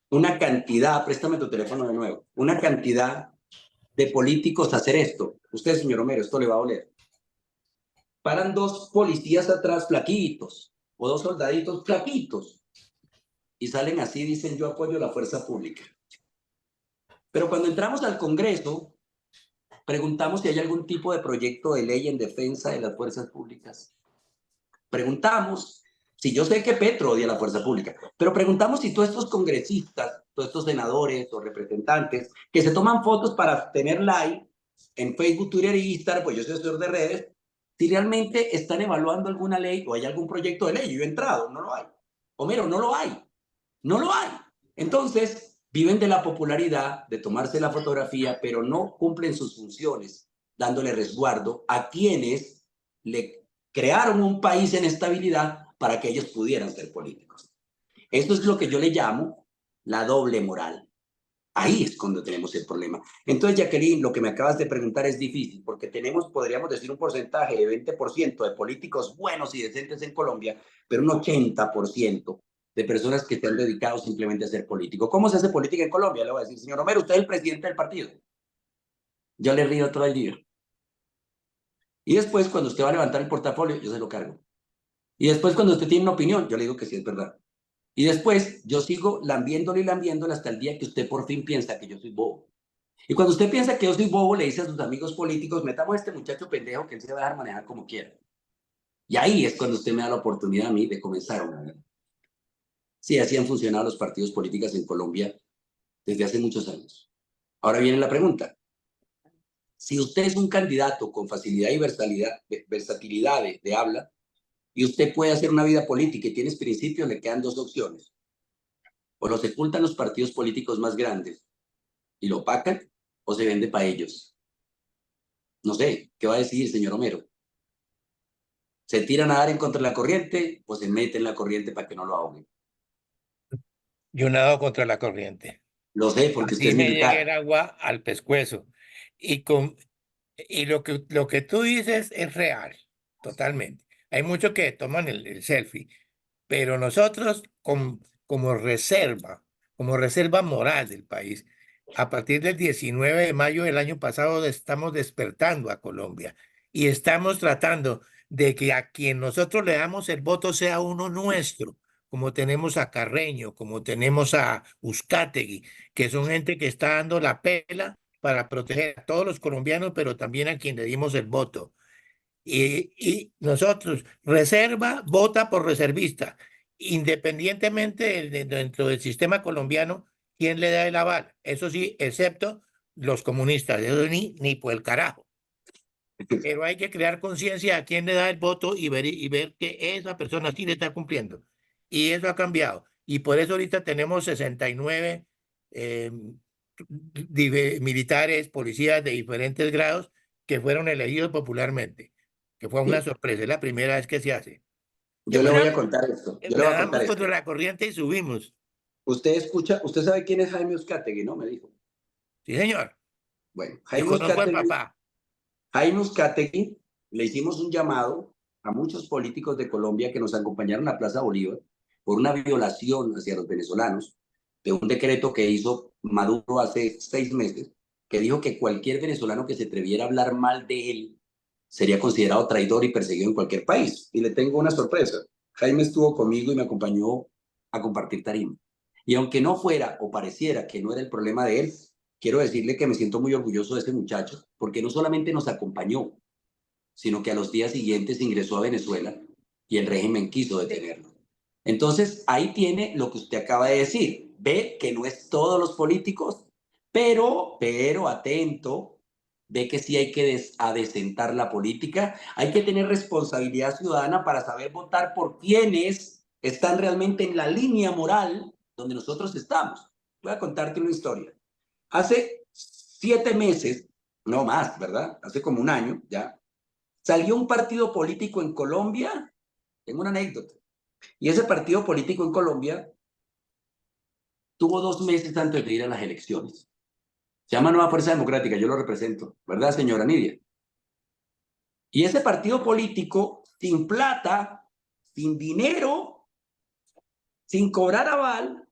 Speaker 3: una cantidad, préstame tu teléfono de nuevo, una cantidad de políticos hacer esto. Usted, señor Romero, esto le va a oler. Paran dos policías atrás flaquitos o dos soldaditos flaquitos y salen así, dicen yo apoyo la fuerza pública. Pero cuando entramos al Congreso, preguntamos si hay algún tipo de proyecto de ley en defensa de las fuerzas públicas. Preguntamos si yo sé que Petro odia la fuerza pública, pero preguntamos si todos estos congresistas, todos estos senadores o representantes que se toman fotos para tener like en Facebook, Twitter y Instagram, pues yo soy asesor de redes, si realmente están evaluando alguna ley o hay algún proyecto de ley. Yo he entrado, no lo hay. Homero, no lo hay. No lo hay. Entonces, viven de la popularidad, de tomarse la fotografía, pero no cumplen sus funciones, dándole resguardo a quienes le crearon un país en estabilidad para que ellos pudieran ser políticos. Esto es lo que yo le llamo la doble moral. Ahí es cuando tenemos el problema. Entonces, Jacqueline, lo que me acabas de preguntar es difícil, porque tenemos, podríamos decir, un porcentaje de 20% de políticos buenos y decentes en Colombia, pero un 80% de personas que se han dedicado simplemente a ser político. ¿Cómo se hace política en Colombia? Le voy a decir, señor Romero, usted es el presidente del partido. Yo le río todo el día. Y después, cuando usted va a levantar el portafolio, yo se lo cargo. Y después, cuando usted tiene una opinión, yo le digo que sí es verdad. Y después, yo sigo lambiéndole y lambiéndole hasta el día que usted por fin piensa que yo soy bobo. Y cuando usted piensa que yo soy bobo, le dice a sus amigos políticos, metamos a este muchacho pendejo que él se va a dejar manejar como quiera. Y ahí es cuando usted me da la oportunidad a mí de comenzar una vida. Sí, así han funcionado los partidos políticos en Colombia desde hace muchos años. Ahora viene la pregunta. Si usted es un candidato con facilidad y versatilidad de habla, y usted puede hacer una vida política y tienes principios, le quedan dos opciones. O lo sepultan los partidos políticos más grandes y lo opacan, o se vende para ellos. No sé, ¿qué va a decidir, señor Homero? ¿Se tira a nadar en contra de la corriente o se mete en la corriente para que no lo ahoguen?
Speaker 7: Yo nado contra la corriente.
Speaker 3: Lo sé, porque usted
Speaker 7: Así
Speaker 3: es
Speaker 7: me llega el
Speaker 3: militar.
Speaker 7: agua al pescuezo. Y lo que tú dices es real, totalmente. Hay muchos que toman el selfie, pero nosotros como reserva moral del país, a partir del 19 de mayo del año pasado estamos despertando a Colombia y estamos tratando de que a quien nosotros le damos el voto sea uno nuestro, como tenemos a Carreño, como tenemos a Uzcategui, que son gente que está dando la pela para proteger a todos los colombianos, pero también a quien le dimos el voto. Y nosotros, reserva, vota por reservista, independientemente dentro del sistema colombiano, quién le da el aval. Eso sí, excepto los comunistas, eso ni por el carajo. Pero hay que crear conciencia a quién le da el voto y ver que esa persona sí le está cumpliendo. Y eso ha cambiado. Y por eso ahorita tenemos 69 eh, militares, policías de diferentes grados que fueron elegidos popularmente, que fue una sorpresa, es la primera vez que se hace.
Speaker 3: Yo le voy a contar esto. Yo le voy a contar
Speaker 7: Nadamos
Speaker 3: esto.
Speaker 7: contra la corriente y subimos.
Speaker 3: Usted escucha, usted sabe quién es Jaime Uzcategui, ¿no? Me dijo.
Speaker 7: Sí, señor.
Speaker 3: Bueno,
Speaker 7: Yo conozco al papá.
Speaker 3: Jaime Uzcategui, le hicimos un llamado a muchos políticos de Colombia que nos acompañaron a Plaza Bolívar por una violación hacia los venezolanos de un decreto que hizo Maduro hace 6 meses, que dijo que cualquier venezolano que se atreviera a hablar mal de él sería considerado traidor y perseguido en cualquier país. Y le tengo una sorpresa. Jaime estuvo conmigo y me acompañó a compartir tarima. Y aunque no fuera o pareciera que no era el problema de él, quiero decirle que me siento muy orgulloso de ese muchacho, porque no solamente nos acompañó, sino que a los días siguientes ingresó a Venezuela y el régimen quiso detenerlo. Entonces, ahí tiene lo que usted acaba de decir. Ve que no es todos los políticos, pero atento, ve que sí hay que adecentar la política, hay que tener responsabilidad ciudadana para saber votar por quienes están realmente en la línea moral donde nosotros estamos. Voy a contarte una historia. Hace 7 meses, no más, ¿verdad? Hace como un año ya, salió un partido político en Colombia, tengo una anécdota, y ese partido político en Colombia tuvo 2 meses antes de ir a las elecciones. Se llama Nueva Fuerza Democrática, yo lo represento, ¿verdad, señora Nidia? Y ese partido político, sin plata, sin dinero, sin cobrar aval,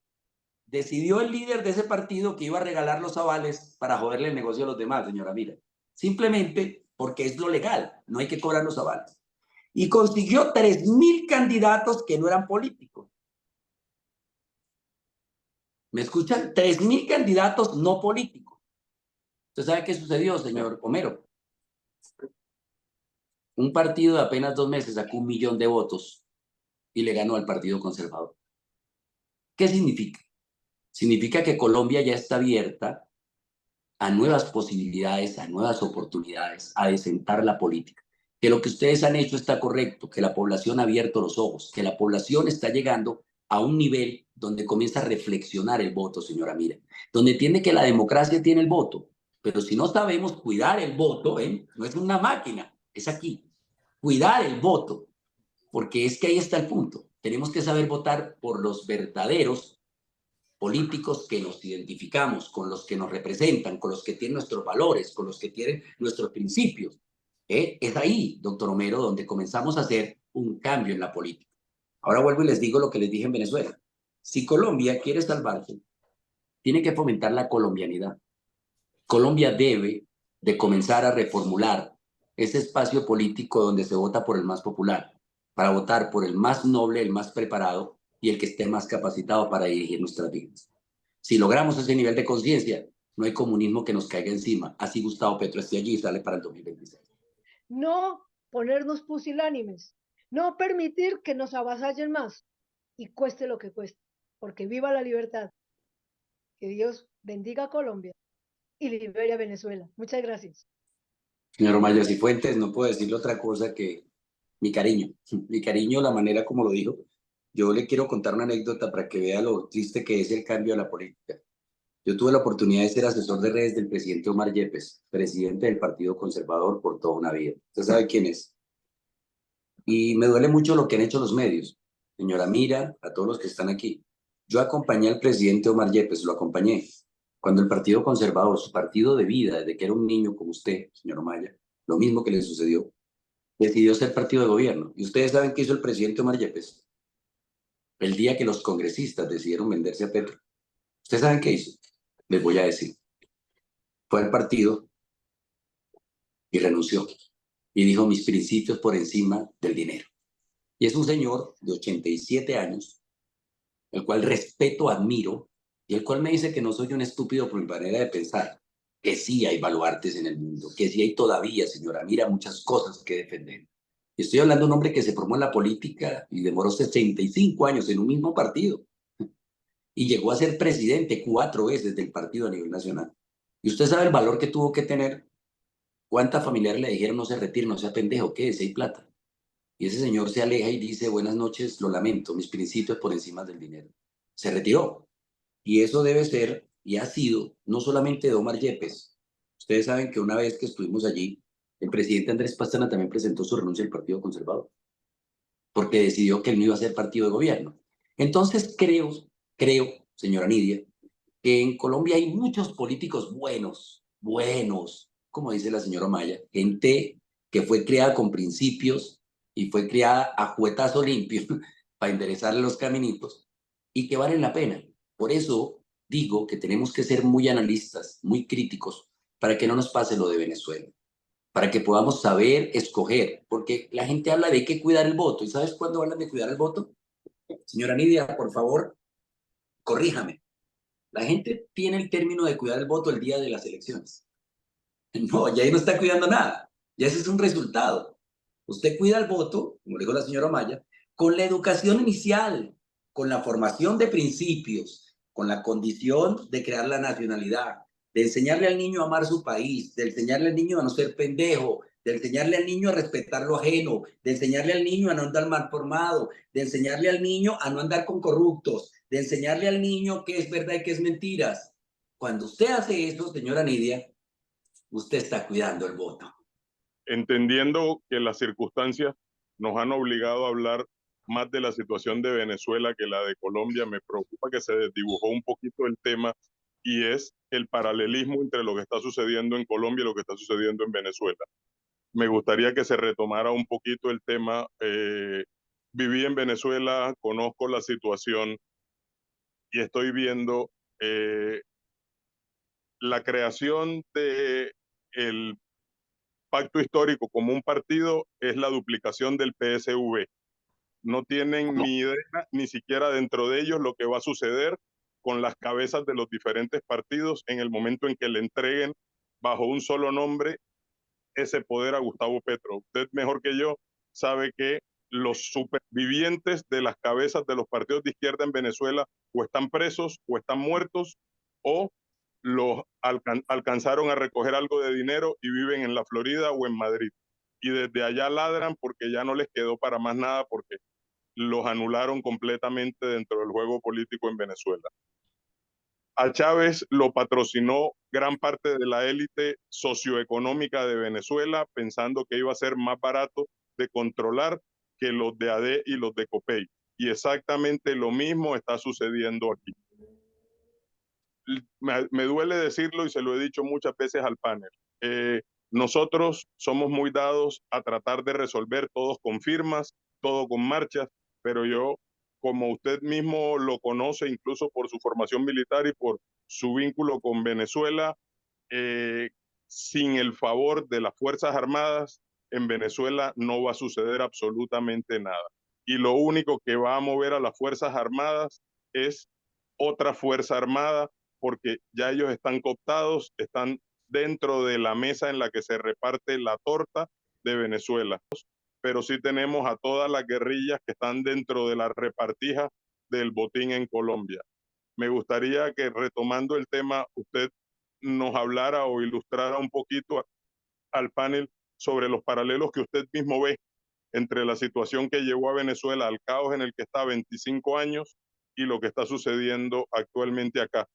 Speaker 3: decidió el líder de ese partido que iba a regalar los avales para joderle el negocio a los demás, señora Mira. Simplemente porque es lo legal, no hay que cobrar los avales. Y consiguió 3.000 candidatos que no eran políticos. ¿Me escuchan? 3.000 candidatos no políticos. ¿Usted sabe qué sucedió, señor Homero? Un partido de apenas 2 meses sacó 1 millón de votos y le ganó al Partido Conservador. ¿Qué significa? Significa que Colombia ya está abierta a nuevas posibilidades, a nuevas oportunidades, a desentar la política. Que lo que ustedes han hecho está correcto, que la población ha abierto los ojos, que la población está llegando a un nivel donde comienza a reflexionar el voto, señora Mira, donde entiende que la democracia tiene el voto, pero si no sabemos cuidar el voto, no es una máquina, es aquí, cuidar el voto, porque es que ahí está el punto. Tenemos que saber votar por los verdaderos políticos que nos identificamos, con los que nos representan, con los que tienen nuestros valores, con los que tienen nuestros principios. Es ahí, doctor Homero, donde comenzamos a hacer un cambio en la política. Ahora vuelvo y les digo lo que les dije en Venezuela. Si Colombia quiere salvarse, tiene que fomentar la colombianidad. Colombia debe de comenzar a reformular ese espacio político donde se vota por el más popular, para votar por el más noble, el más preparado y el que esté más capacitado para dirigir nuestras vidas. Si logramos ese nivel de conciencia, no hay comunismo que nos caiga encima. Así Gustavo Petro esté allí y sale para el 2026.
Speaker 8: No ponernos pusilánimes, no permitir que nos avasallen más y cueste lo que cueste, porque viva la libertad. Que Dios bendiga a Colombia y libere a Venezuela. Muchas gracias.
Speaker 3: Señor Omar Cifuentes, no puedo decirle otra cosa que mi cariño, la manera como lo dijo. Yo le quiero contar una anécdota para que vea lo triste que es el cambio de la política. Yo tuve la oportunidad de ser asesor de redes del presidente Omar Yepes, presidente del Partido Conservador por toda una vida. Usted sabe quién es. Y me duele mucho lo que han hecho los medios. Señora Mira, a todos los que están aquí. Yo acompañé al presidente Omar Yepes, lo acompañé. Cuando el Partido Conservador, su partido de vida, desde que era un niño como usted, señor Omaya, lo mismo que le sucedió, decidió ser partido de gobierno. ¿Y ustedes saben qué hizo el presidente Omar Yepes? El día que los congresistas decidieron venderse a Petro. ¿Ustedes saben qué hizo? Les voy a decir. Fue al partido y renunció. Y dijo mis principios por encima del dinero. Y es un señor de 87 años, el cual respeto, admiro, y el cual me dice que no soy un estúpido por mi manera de pensar, que sí hay baluartes en el mundo, que sí hay todavía, señora Mira, muchas cosas que defender. Y estoy hablando de un hombre que se formó en la política y demoró 65 años en un mismo partido. Y llegó a ser presidente 4 veces del partido a nivel nacional. Y usted sabe el valor que tuvo que tener. ¿Cuántas familiares le dijeron no se retire, no sea pendejo, quédese, hay plata? Y ese señor se aleja y dice, buenas noches, lo lamento, mis principios por encima del dinero. Se retiró. Y eso debe ser, y ha sido, no solamente de Omar Yepes. Ustedes saben que una vez que estuvimos allí, el presidente Andrés Pastrana también presentó su renuncia al Partido Conservador. porque decidió que él no iba a ser partido de gobierno. Entonces creo, señora Nidia, que en Colombia hay muchos políticos buenos, como dice la señora Maya, gente que fue criada con principios y fue criada a juetazo limpio para enderezarle los caminitos y que valen la pena. Por eso digo que tenemos que ser muy analistas, muy críticos, para que no nos pase lo de Venezuela, para que podamos saber escoger, porque la gente habla de hay que cuidar el voto. ¿Y sabes cuándo hablan de cuidar el voto? Señora Nidia, por favor, corríjame. La gente tiene el término de cuidar el voto el día de las elecciones. No, ya ahí no está cuidando nada. Ya ese es un resultado. Usted cuida el voto, como dijo la señora Maya, con la educación inicial, con la formación de principios, con la condición de crear la nacionalidad, de enseñarle al niño a amar su país, de enseñarle al niño a no ser pendejo, de enseñarle al niño a respetar lo ajeno, de enseñarle al niño a no andar mal formado, de enseñarle al niño a no andar con corruptos, de enseñarle al niño qué es verdad y qué es mentiras. Cuando usted hace eso, señora Nidia, usted está cuidando el voto.
Speaker 9: Entendiendo que las circunstancias nos han obligado a hablar más de la situación de Venezuela que la de Colombia, me preocupa que se desdibujó un poquito el tema y es el paralelismo entre lo que está sucediendo en Colombia y lo que está sucediendo en Venezuela. Me gustaría que se retomara un poquito el tema. Viví en Venezuela, conozco la situación y estoy viendo la creación de el pacto histórico como un partido es la duplicación del PSV. No tienen ni idea, ni siquiera dentro de ellos, lo que va a suceder con las cabezas de los diferentes partidos en el momento en que le entreguen bajo un solo nombre ese poder a Gustavo Petro. Usted mejor que yo sabe que los supervivientes de las cabezas de los partidos de izquierda en Venezuela o están presos o están muertos o los alcanzaron a recoger algo de dinero y viven en la Florida o en Madrid. Y desde allá ladran porque ya no les quedó para más nada porque los anularon completamente dentro del juego político en Venezuela. A Chávez lo patrocinó gran parte de la élite socioeconómica de Venezuela, pensando que iba a ser más barato de controlar que los de AD y los de Copey. Y exactamente lo mismo está sucediendo aquí. Me duele decirlo y se lo he dicho muchas veces al panel. Nosotros somos muy dados a tratar de resolver todos con firmas, todo con marchas, pero yo, como usted mismo lo conoce, incluso por su formación militar y por su vínculo con Venezuela, sin el favor de las Fuerzas Armadas, en Venezuela no va a suceder absolutamente nada. Y lo único que va a mover a las Fuerzas Armadas es otra Fuerza Armada, porque ya ellos están cooptados, están dentro de la mesa en la que se reparte la torta de Venezuela. Pero sí tenemos a todas las guerrillas que están dentro de la repartija del botín en Colombia. Me gustaría que, retomando el tema, usted nos hablara o ilustrara un poquito al panel sobre los paralelos que usted mismo ve entre la situación que llevó a Venezuela al caos en el que está 25 años y lo que está sucediendo actualmente acá.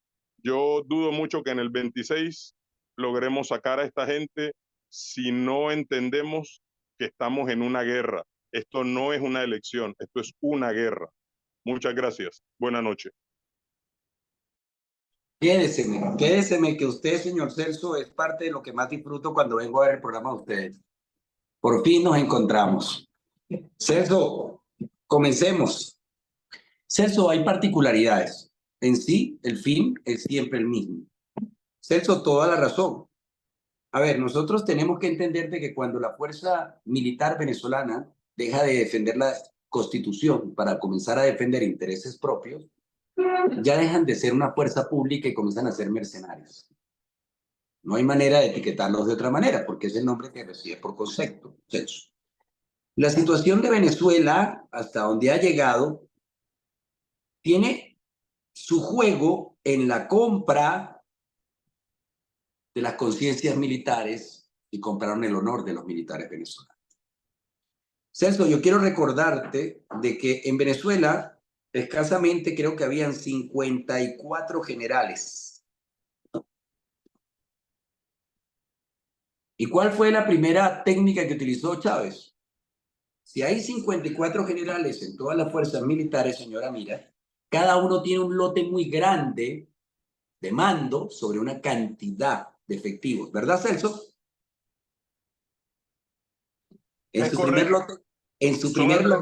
Speaker 9: Yo dudo mucho que en el 26 logremos sacar a esta gente si no entendemos que estamos en una guerra. Esto no es una elección, esto es una guerra. Muchas gracias. Buenas noches.
Speaker 3: Quédeseme que usted, señor Celso, es parte de lo que más disfruto cuando vengo a ver el programa de ustedes. Por fin nos encontramos. Celso, comencemos. Celso, hay particularidades. En sí, el fin es siempre el mismo. Celso, toda la razón. A ver, nosotros tenemos que entender de que cuando la fuerza militar venezolana deja de defender la Constitución para comenzar a defender intereses propios, ya dejan de ser una fuerza pública y comienzan a ser mercenarios. No hay manera de etiquetarlos de otra manera, porque es el nombre que recibe por concepto, Celso. La situación de Venezuela, hasta donde ha llegado, tiene su juego en la compra de las conciencias militares y compraron el honor de los militares venezolanos. Celso, yo quiero recordarte de que en Venezuela escasamente creo que habían 54 generales. ¿Y cuál fue la primera técnica que utilizó Chávez? Si hay 54 generales en todas las fuerzas militares, señora Mira, cada uno tiene un lote muy grande de mando sobre una cantidad de efectivos. ¿Verdad, Celso? En su primer lote, Celso.
Speaker 9: En este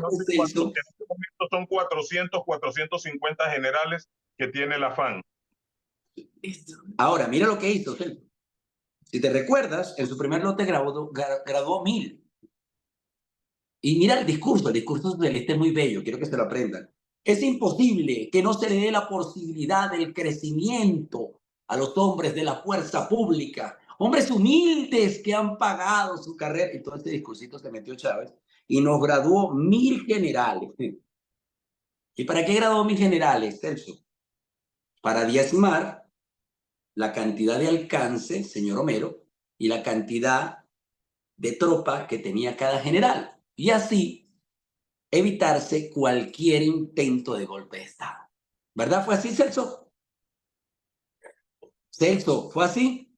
Speaker 9: momento son 400, 450 generales que tiene la FAN.
Speaker 3: Ahora, mira lo que hizo, Celso. Si te recuerdas, en su primer lote graduó 1000. Y mira el discurso socialista es muy bello, quiero que se lo aprendan. Es imposible que no se le dé la posibilidad del crecimiento a los hombres de la fuerza pública, hombres humildes que han pagado su carrera. Y todo este discursito se metió Chávez y nos graduó 1000 generales. ¿Y para qué graduó 1000 generales, Celso? Para diezmar la cantidad de alcance, señor Homero, y la cantidad de tropa que tenía cada general. Y así evitarse cualquier intento de golpe de Estado. ¿Verdad? ¿Fue así, Celso? Celso, ¿fue así?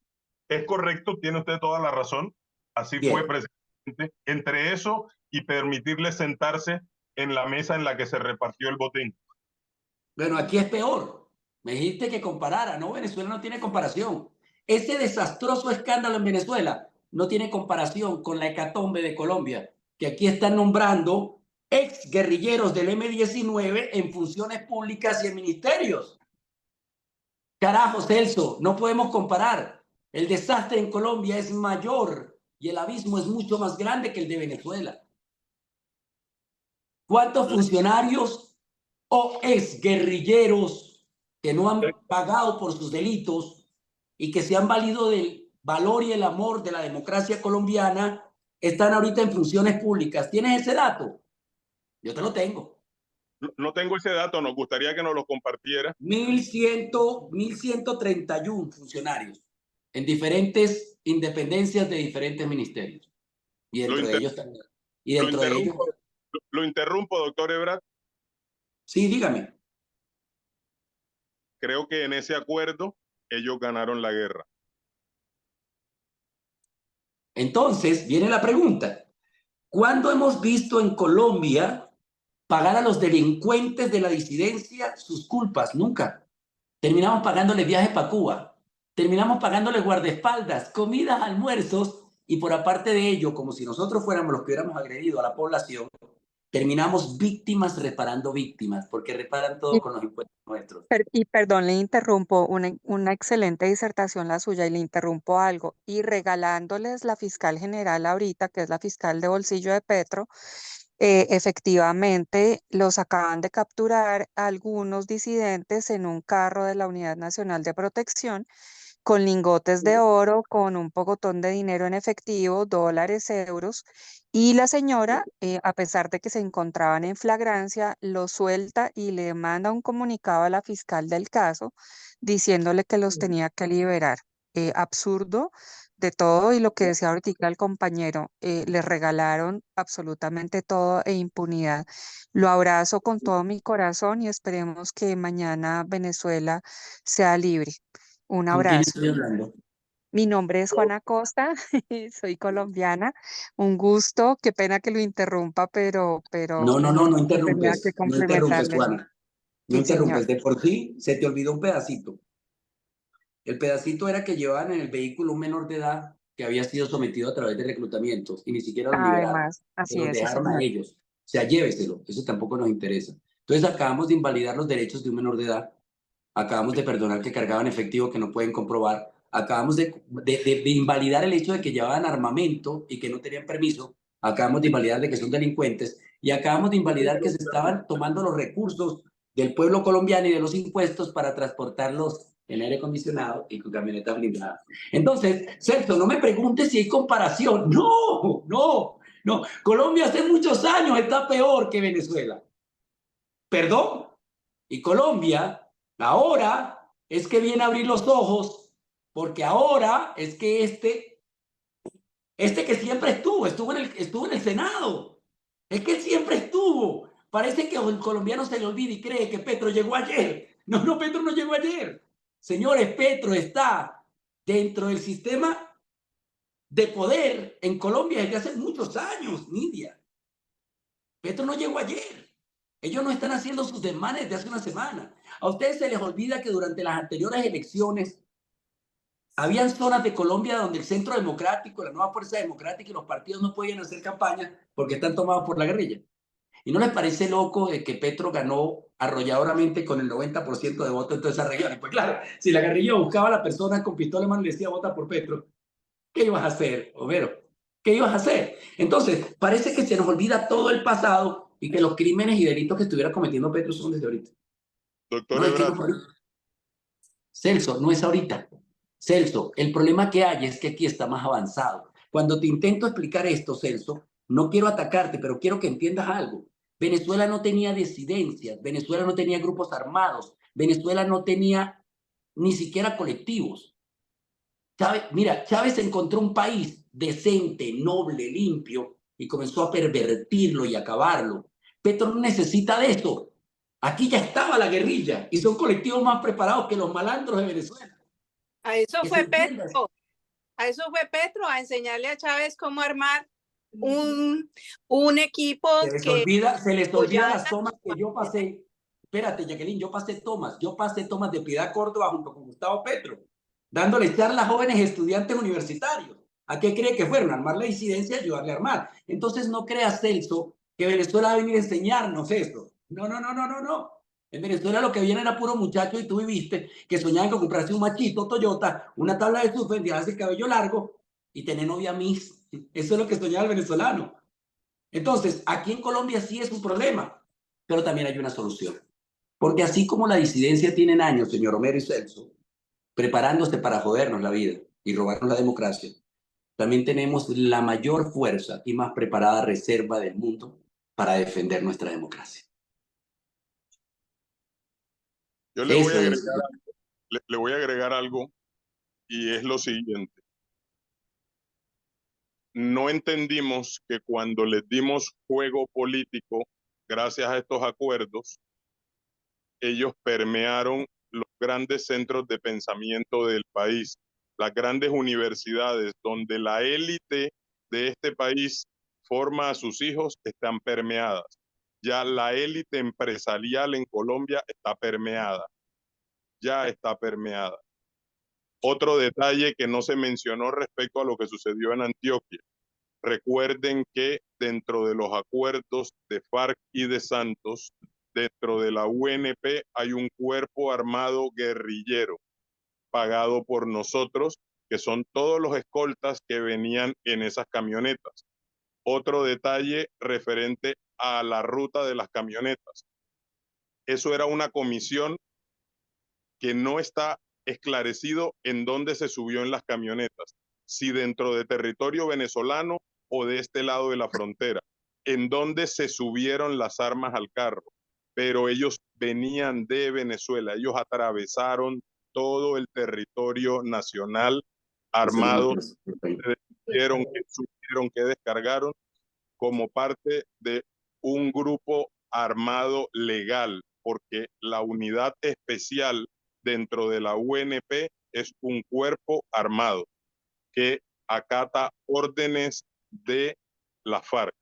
Speaker 9: Es correcto, tiene usted toda la razón. Así
Speaker 3: Bien.
Speaker 9: fue, presidente. Entre eso y permitirle sentarse en la mesa en la que se repartió el botín.
Speaker 3: Bueno, aquí es peor. Me dijiste que comparara, ¿no? Venezuela no tiene comparación. Ese desastroso escándalo en Venezuela no tiene comparación con la hecatombe de Colombia, que aquí están nombrando ex guerrilleros del M-19 en funciones públicas y en ministerios. Carajo, Celso, no podemos comparar. El desastre en Colombia es mayor y el abismo es mucho más grande que el de Venezuela. ¿Cuántos funcionarios o exguerrilleros que no han pagado por sus delitos y que se han valido del valor y el amor de la democracia colombiana están ahorita en funciones públicas? ¿Tienes ese dato? Yo te lo tengo.
Speaker 9: No tengo ese dato, nos gustaría que nos lo compartiera.
Speaker 3: 1131 funcionarios en diferentes independencias de diferentes ministerios. Y dentro de ellos también. Y dentro de ellos...
Speaker 9: Lo interrumpo, doctor Ebrard.
Speaker 3: Sí, dígame.
Speaker 9: Creo que en ese acuerdo ellos ganaron la guerra.
Speaker 3: Entonces, viene la pregunta. ¿Cuándo hemos visto en Colombia pagar a los delincuentes de la disidencia sus culpas? Nunca. Terminamos pagándoles viajes para Cuba. Terminamos pagándoles guardaespaldas, comidas, almuerzos, y por aparte de ello, como si nosotros fuéramos los que hubiéramos agredido a la población, terminamos víctimas reparando víctimas, porque reparan todo con los impuestos nuestros.
Speaker 10: Y perdón, le interrumpo, una excelente disertación la suya y le interrumpo algo. Y regalándoles la fiscal general ahorita, que es la fiscal de bolsillo de Petro, efectivamente los acaban de capturar algunos disidentes en un carro de la Unidad Nacional de Protección con lingotes de oro, con un pocotón de dinero en efectivo, dólares, euros, y la señora, a pesar de que se encontraban en flagrancia, lo suelta y le manda un comunicado a la fiscal del caso diciéndole que los tenía que liberar. Absurdo de todo, y lo que decía ahorita el compañero, le regalaron absolutamente todo e impunidad. Lo abrazo con todo mi corazón y esperemos que mañana Venezuela sea libre. Un
Speaker 3: ¿Con quién
Speaker 10: abrazo.
Speaker 3: estoy hablando?
Speaker 10: Mi nombre es Juana Costa, soy colombiana. Un gusto, qué pena que lo interrumpa, pero
Speaker 3: No
Speaker 10: tenía que
Speaker 3: interrumpes,
Speaker 10: complementarle.
Speaker 3: Juana. No
Speaker 10: Sí, señor.
Speaker 3: interrumpes. De por sí se te olvidó un pedacito. El pedacito era que llevaban en el vehículo un menor de edad que había sido sometido a través de reclutamientos y ni siquiera lo liberaron.
Speaker 10: Además,
Speaker 3: Se
Speaker 10: así
Speaker 3: los
Speaker 10: es, sí,
Speaker 3: dejaron a
Speaker 10: señor.
Speaker 3: ellos. O sea, lléveselo. Eso tampoco nos interesa. Entonces acabamos de invalidar los derechos de un menor de edad. Acabamos de perdonar que cargaban efectivo que no pueden comprobar. Acabamos de invalidar el hecho de que llevaban armamento y que no tenían permiso. Acabamos de invalidar de que son delincuentes. Y acabamos de invalidar que se estaban tomando los recursos del pueblo colombiano y de los impuestos para transportarlos en aire acondicionado y con camionetas blindadas. Entonces, Celso, no me preguntes si hay comparación. No, no, no. Colombia hace muchos años está peor que Venezuela. ¿Perdón? Y Colombia ahora es que viene a abrir los ojos, porque ahora es que este que siempre estuvo en el Senado. Es que siempre estuvo. Parece que el colombiano se le olvida y cree que Petro llegó ayer. No, Petro no llegó ayer. Señores, Petro está dentro del sistema de poder en Colombia desde hace muchos años, Nidia. Petro no llegó ayer. Ellos no están haciendo sus desmanes de hace una semana. A ustedes se les olvida que durante las anteriores elecciones habían zonas de Colombia donde el Centro Democrático, la Nueva Fuerza Democrática y los partidos no podían hacer campaña porque están tomados por la guerrilla. ¿Y no les parece loco de que Petro ganó arrolladoramente con el 90% de votos en todas esas regiones? Pues claro, si la guerrilla buscaba a la persona con pistola en mano y le decía vota por Petro, ¿qué ibas a hacer, Homero? ¿Qué ibas a hacer? Entonces, parece que se nos olvida todo el pasado y que los crímenes y delitos que estuviera cometiendo Petro son desde ahorita.
Speaker 9: Doctor
Speaker 3: No, es que
Speaker 9: Ebrard,
Speaker 3: no, Celso, no es ahorita. Celso, el problema que hay es que aquí está más avanzado. Cuando te intento explicar esto, Celso, no quiero atacarte, pero quiero que entiendas algo. Venezuela no tenía disidencias, Venezuela no tenía grupos armados, Venezuela no tenía ni siquiera colectivos. Mira, Chávez encontró un país decente, noble, limpio y comenzó a pervertirlo y acabarlo. Petro no necesita de eso. Aquí ya estaba la guerrilla y son colectivos más preparados que los malandros de Venezuela.
Speaker 5: A eso
Speaker 3: Que se
Speaker 5: fue
Speaker 3: entienda.
Speaker 5: Petro. A eso fue Petro, a enseñarle a Chávez cómo armar un equipo
Speaker 3: Se les
Speaker 5: que
Speaker 3: olvida las tomas que yo pasé. Espérate, Jacqueline, yo pasé tomas de Piedad Córdoba junto con Gustavo Petro, dándole charlas a jóvenes estudiantes universitarios. ¿A qué cree que fueron? A armar la disidencia y ayudarle a armar. Entonces no creas, Celso, que Venezuela va a venir a enseñarnos eso. No, no, no, no, no, no. En Venezuela lo que viene era puro muchacho y tú viviste que soñaban con comprarse un machito Toyota, una tabla de surf, tirarse el cabello largo y tener novia Miss. Eso es lo que soñaba el venezolano. Entonces, aquí en Colombia sí es un problema, pero también hay una solución. Porque así como la disidencia tiene años, señor Homero y Celso, preparándose para jodernos la vida y robarnos la democracia, también tenemos la mayor fuerza y más preparada reserva del mundo para defender nuestra democracia.
Speaker 9: yo le voy a
Speaker 3: Eso
Speaker 9: agregar,
Speaker 3: es.
Speaker 9: le voy a agregar algo y es lo siguiente. No entendimos que cuando les dimos juego político, gracias a estos acuerdos, ellos permearon los grandes centros de pensamiento del país, las grandes universidades donde la élite de este país forma a sus hijos están permeadas. Ya la élite empresarial en Colombia está permeada, ya está permeada. Otro detalle que no se mencionó respecto a lo que sucedió en Antioquia. Recuerden que dentro de los acuerdos de FARC y de Santos, dentro de la UNP hay un cuerpo armado guerrillero pagado por nosotros, que son todos los escoltas que venían en esas camionetas. Otro detalle referente a la ruta de las camionetas. Eso era una comisión que no está esclarecido en dónde se subió en las camionetas, si dentro de territorio venezolano o de este lado de la frontera, en dónde se subieron las armas al carro, pero ellos venían de Venezuela, ellos atravesaron todo el territorio nacional armados, subieron, que descargaron como parte de un grupo armado legal, porque la unidad especial dentro de la UNP es un cuerpo armado que acata órdenes de la FARC.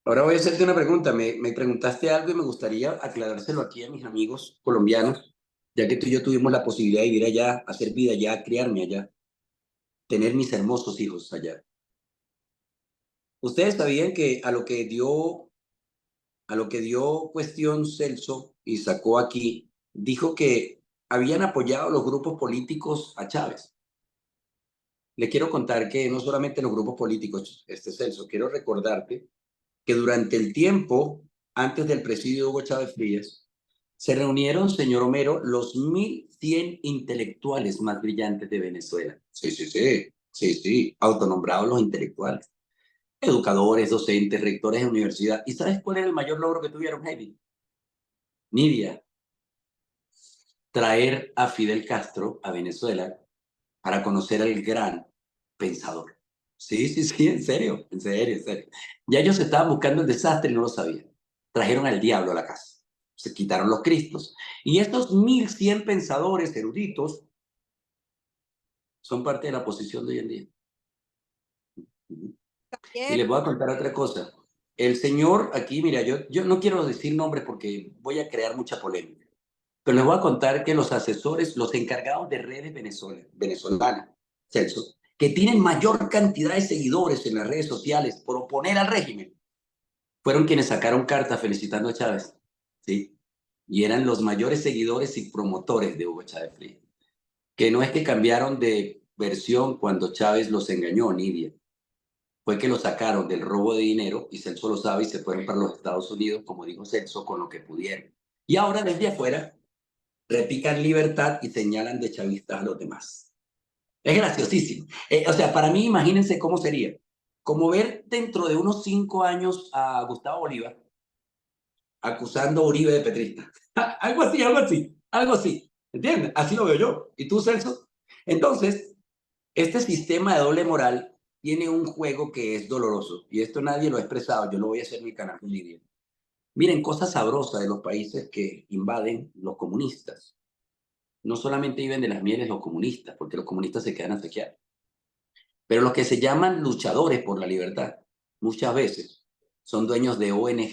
Speaker 3: Ahora voy a hacerte una pregunta. Me preguntaste algo y me gustaría aclarárselo aquí a mis amigos colombianos, ya que tú y yo tuvimos la posibilidad de vivir allá, hacer vida allá, criarme allá, tener mis hermosos hijos allá. Ustedes sabían que a lo que dio cuestión Celso y sacó aquí, dijo que habían apoyado los grupos políticos a Chávez. Le quiero contar que no solamente los grupos políticos, Celso, quiero recordarte que durante el tiempo antes del presidio de Hugo Chávez Frías, se reunieron, señor Homero, los 1.100 intelectuales más brillantes de Venezuela. Sí, autonombrados los intelectuales. Educadores, docentes, rectores de universidad. ¿Y sabes cuál era el mayor logro que tuvieron, Heidi? Nidia, traer a Fidel Castro a Venezuela para conocer al gran pensador. Sí, en serio. Ya ellos estaban buscando el desastre y no lo sabían. Trajeron al diablo a la casa. Se quitaron los cristos. Y estos 1.100 pensadores eruditos son parte de la oposición de hoy en día. Y les voy a contar otra cosa. El señor aquí, mira, yo no quiero decir nombres porque voy a crear mucha polémica, pero les voy a contar que los asesores, los encargados de redes venezolanas, Celso, que tienen mayor cantidad de seguidores en las redes sociales por oponer al régimen, fueron quienes sacaron cartas felicitando a Chávez, ¿sí? Y eran los mayores seguidores y promotores de Hugo Chávez Frías. Que no es que cambiaron de versión cuando Chávez los engañó, Nidia. Fue que lo sacaron del robo de dinero, y Celso lo sabe, y se fueron para los Estados Unidos, como dijo Celso, con lo que pudieron. Y ahora desde afuera repican libertad y señalan de chavistas a los demás. Es graciosísimo. O sea, para mí, imagínense cómo sería. Como ver dentro de unos 5 años a Gustavo Bolívar acusando a Uribe de petrista. Algo así, algo así, algo así. ¿Entiendes? Así lo veo yo. ¿Y tú, Celso? Entonces, este sistema de doble moral tiene un juego que es doloroso. Y esto nadie lo ha expresado. Yo lo voy a hacer en mi canal un día. Miren, cosas sabrosas de los países que invaden los comunistas. No solamente viven de las mieles los comunistas, porque los comunistas se quedan a saquear. Pero los que se llaman luchadores por la libertad, muchas veces son dueños de ONG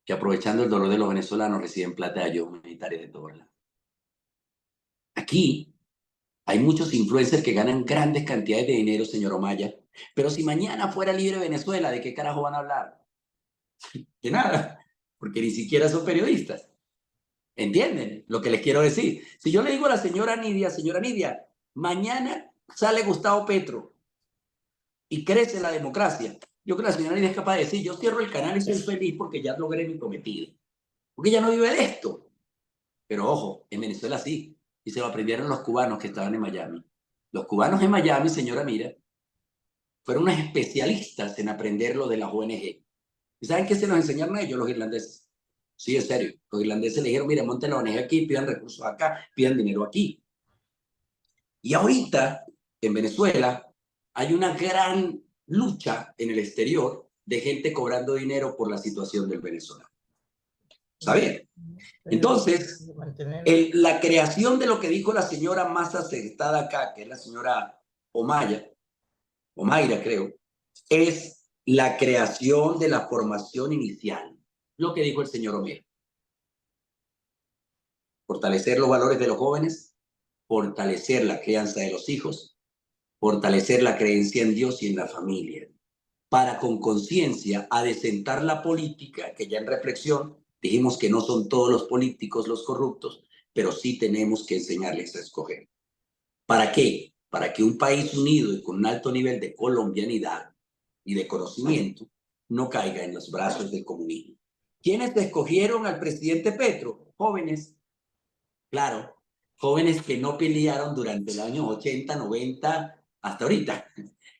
Speaker 3: que, aprovechando el dolor de los venezolanos, reciben plata de ayuda humanitaria de todos lados. Aquí hay muchos influencers que ganan grandes cantidades de dinero, señor Omaya, pero si mañana fuera libre Venezuela, ¿de qué carajo van a hablar? De nada, porque ni siquiera son periodistas. ¿Entienden lo que les quiero decir? Si yo le digo a la señora Nidia, mañana sale Gustavo Petro y crece la democracia, yo creo que la señora Nidia es capaz de decir, yo cierro el canal y soy feliz porque ya logré mi cometido. Porque ella no vive de esto. Pero ojo, en Venezuela sí. Y se lo aprendieron los cubanos que estaban en Miami. Los cubanos en Miami, señora Mira, fueron unos especialistas en aprender lo de las ONG. ¿Y saben qué se nos enseñaron a ellos, los irlandeses? Sí, en serio. Los irlandeses le dijeron, mira, monten la ONG aquí, pidan recursos acá, pidan dinero aquí. Y ahorita, en Venezuela, hay una gran lucha en el exterior de gente cobrando dinero por la situación del venezolano. ¿Sabían? Entonces, la creación de lo que dijo la señora más acertada acá, que es la señora Omaira creo, es la creación de la formación inicial. Lo que dijo el señor Homero. Fortalecer los valores de los jóvenes, fortalecer la crianza de los hijos, fortalecer la creencia en Dios y en la familia, para con conciencia adecentar la política, que ya en reflexión dijimos que no son todos los políticos los corruptos, pero sí tenemos que enseñarles a escoger. ¿Para qué? Para que un país unido y con un alto nivel de colombianidad y de conocimiento no caiga en los brazos del comunismo. ¿Quiénes escogieron al presidente Petro? Jóvenes. Claro, jóvenes que no pelearon durante el año 80, 90, hasta ahorita,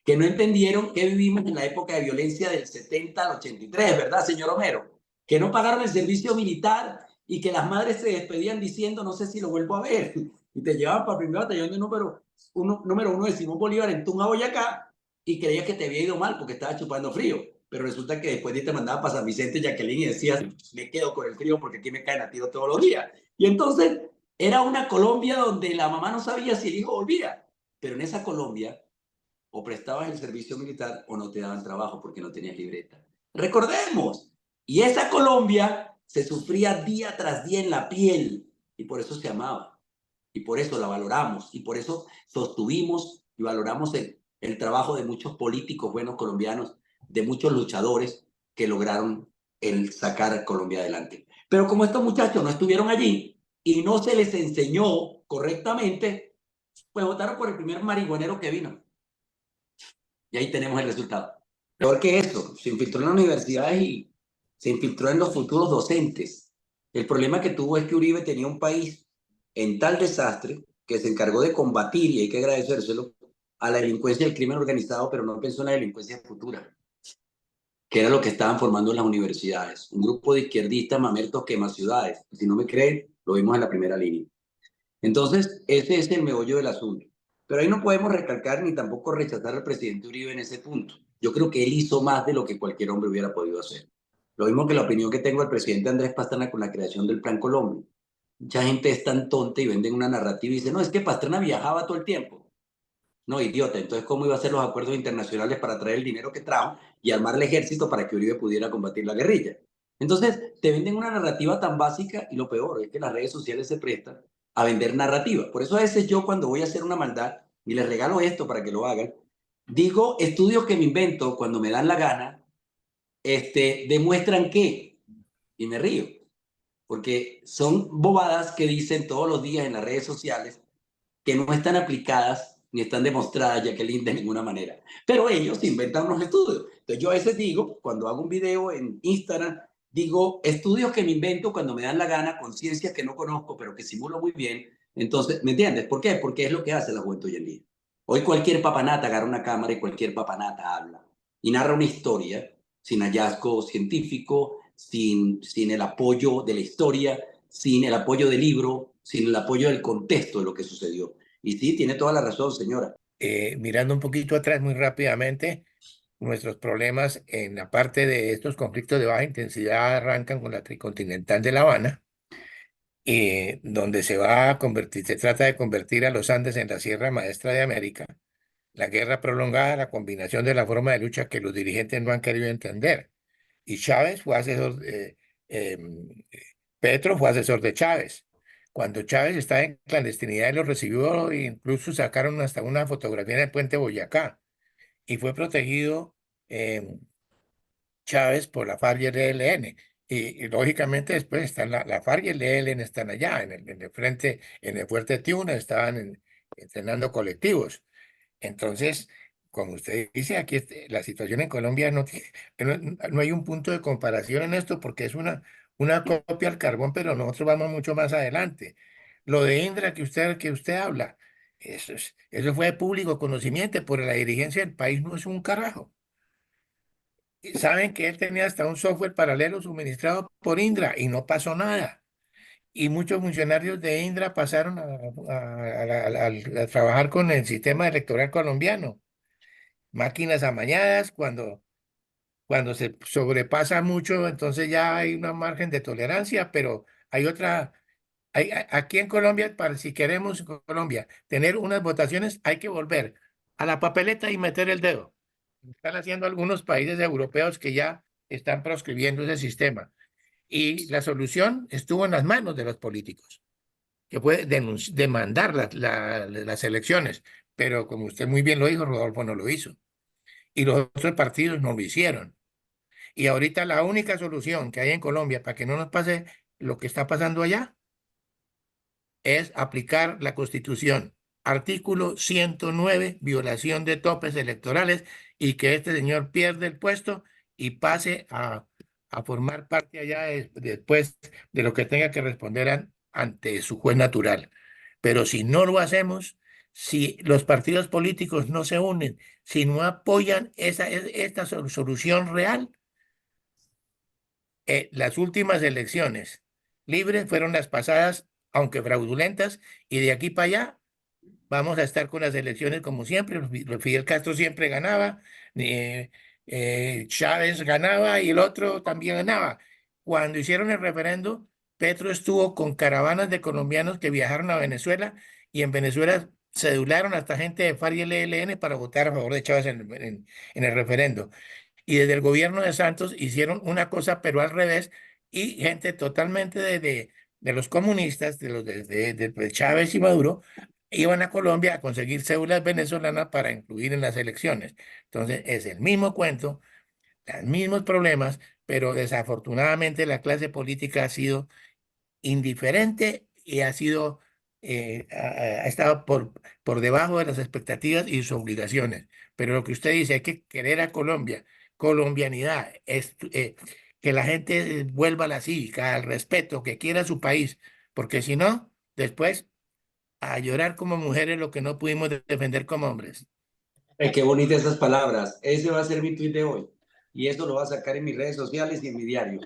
Speaker 3: que no entendieron que vivimos en la época de violencia del 70 al 83, ¿verdad, señor Homero? Que no pagaron el servicio militar y que las madres se despedían diciendo, no sé si lo vuelvo a ver, y te llevaban para el primer batallón de número uno de Simón Bolívar en Tunja, Boyacá, y creías que te había ido mal porque estaba chupando frío, pero resulta que después te mandaban para San Vicente y Jacqueline y decías, me quedo con el frío porque aquí me caen a tiro todos los días. Y entonces era una Colombia donde la mamá no sabía si el hijo volvía, pero en esa Colombia o prestabas el servicio militar o no te daban trabajo porque no tenías libreta. Recordemos, y esa Colombia se sufría día tras día en la piel y por eso se amaba y por eso la valoramos y por eso sostuvimos y valoramos el trabajo de muchos políticos buenos colombianos, de muchos luchadores que lograron el sacar a Colombia adelante. Pero como estos muchachos no estuvieron allí y no se les enseñó correctamente, pues votaron por el primer marihuanero que vino. Y ahí tenemos el resultado. Peor que eso, se infiltró en las universidades y se infiltró en los futuros docentes. El problema que tuvo es que Uribe tenía un país en tal desastre que se encargó de combatir, y hay que agradecérselo, a la delincuencia y el crimen organizado, pero no pensó en la delincuencia futura, que era lo que estaban formando en las universidades. Un grupo de izquierdistas mamertos quema ciudades. Si no me creen, lo vimos en la primera línea. Entonces, ese es el meollo del asunto. Pero ahí no podemos recalcar ni tampoco rechazar al presidente Uribe en ese punto. Yo creo que él hizo más de lo que cualquier hombre hubiera podido hacer. Lo mismo que la opinión que tengo del presidente Andrés Pastrana con la creación del Plan Colombia. Mucha gente es tan tonta y venden una narrativa y dice, no, es que Pastrana viajaba todo el tiempo. No, idiota. Entonces, ¿cómo iba a hacer los acuerdos internacionales para traer el dinero que trajo y armar el ejército para que Uribe pudiera combatir la guerrilla? Entonces, te venden una narrativa tan básica y lo peor es que las redes sociales se prestan a vender narrativas. Por eso a veces yo cuando voy a hacer una maldad y les regalo esto para que lo hagan, digo estudios que me invento cuando me dan la gana, demuestran que, y me río, porque son bobadas que dicen todos los días en las redes sociales que no están aplicadas ni están demostradas, Jacqueline, de ninguna manera. Pero ellos inventan unos estudios. Entonces yo a veces digo, cuando hago un video en Instagram, digo estudios que me invento cuando me dan la gana, con ciencias que no conozco, pero que simulo muy bien. Entonces, ¿me entiendes? ¿Por qué? Porque es lo que hace la juventud hoy en día. Hoy cualquier papanata agarra una cámara y cualquier papanata habla y narra una historia sin hallazgo científico, sin el apoyo de la historia, sin el apoyo del libro, sin el apoyo del contexto de lo que sucedió. Y sí, tiene toda la razón, señora.
Speaker 7: Mirando un poquito atrás muy rápidamente, nuestros problemas en la parte de estos conflictos de baja intensidad arrancan con la tricontinental de La Habana, donde se va a convertir, se trata de convertir a los Andes en la Sierra Maestra de América. La guerra prolongada, la combinación de la forma de lucha que los dirigentes no han querido entender. Y Chávez fue asesor, Petro fue asesor de Chávez. Cuando Chávez estaba en clandestinidad, él lo recibió e incluso sacaron hasta una fotografía en el puente Boyacá. Y fue protegido Chávez por la FARC y el ELN. Y lógicamente después están la FARC y el ELN están allá, en el frente, en el Fuerte Tiuna, estaban entrenando colectivos. Entonces, como usted dice, aquí la situación en Colombia no hay un punto de comparación en esto porque es una copia al carbón, pero nosotros vamos mucho más adelante. Lo de Indra que usted habla, eso fue de público conocimiento, por la dirigencia del país no es un carajo. Y saben que él tenía hasta un software paralelo suministrado por Indra y no pasó nada. Y muchos funcionarios de Indra pasaron a trabajar con el sistema electoral colombiano. Máquinas amañadas, cuando se sobrepasa mucho, entonces ya hay una margen de tolerancia, pero hay otra, aquí en Colombia, para si queremos en Colombia tener unas votaciones, hay que volver a la papeleta y meter el dedo. Están haciendo algunos países europeos que ya están proscribiendo ese sistema. Y la solución estuvo en las manos de los políticos, que puede demandar las elecciones, pero como usted muy bien lo dijo, Rodolfo no lo hizo. Y los otros partidos no lo hicieron. Y ahorita la única solución que hay en Colombia para que no nos pase lo que está pasando allá es aplicar la Constitución. Artículo 109, violación de topes electorales, y que este señor pierda el puesto y pase a formar parte allá después de lo que tenga que responder ante su juez natural. Pero si no lo hacemos, si los partidos políticos no se unen, si no apoyan esta solución real, las últimas elecciones libres fueron las pasadas, aunque fraudulentas, y de aquí para allá vamos a estar con las elecciones como siempre. Fidel Castro siempre ganaba, Chávez ganaba y el otro también ganaba. Cuando hicieron el referendo, Petro estuvo con caravanas de colombianos que viajaron a Venezuela, y en Venezuela cedularon hasta gente de FARC y el ELN para votar a favor de Chávez en el referendo. Y desde el gobierno de Santos hicieron una cosa, pero al revés, y gente totalmente de los comunistas, de Chávez y Maduro, iban a Colombia a conseguir cédulas venezolanas para incluir en las elecciones. Entonces, es el mismo cuento, los mismos problemas, pero desafortunadamente la clase política ha sido indiferente y ha estado por debajo de las expectativas y sus obligaciones. Pero lo que usted dice, hay que querer a Colombia, colombianidad, que la gente vuelva a la cívica, al respeto, que quiera su país, porque si no, después a llorar como mujeres lo que no pudimos defender como hombres.
Speaker 3: Qué bonitas esas palabras. Ese va a ser mi tweet de hoy. Y eso lo va a sacar en mis redes sociales y en mi diario.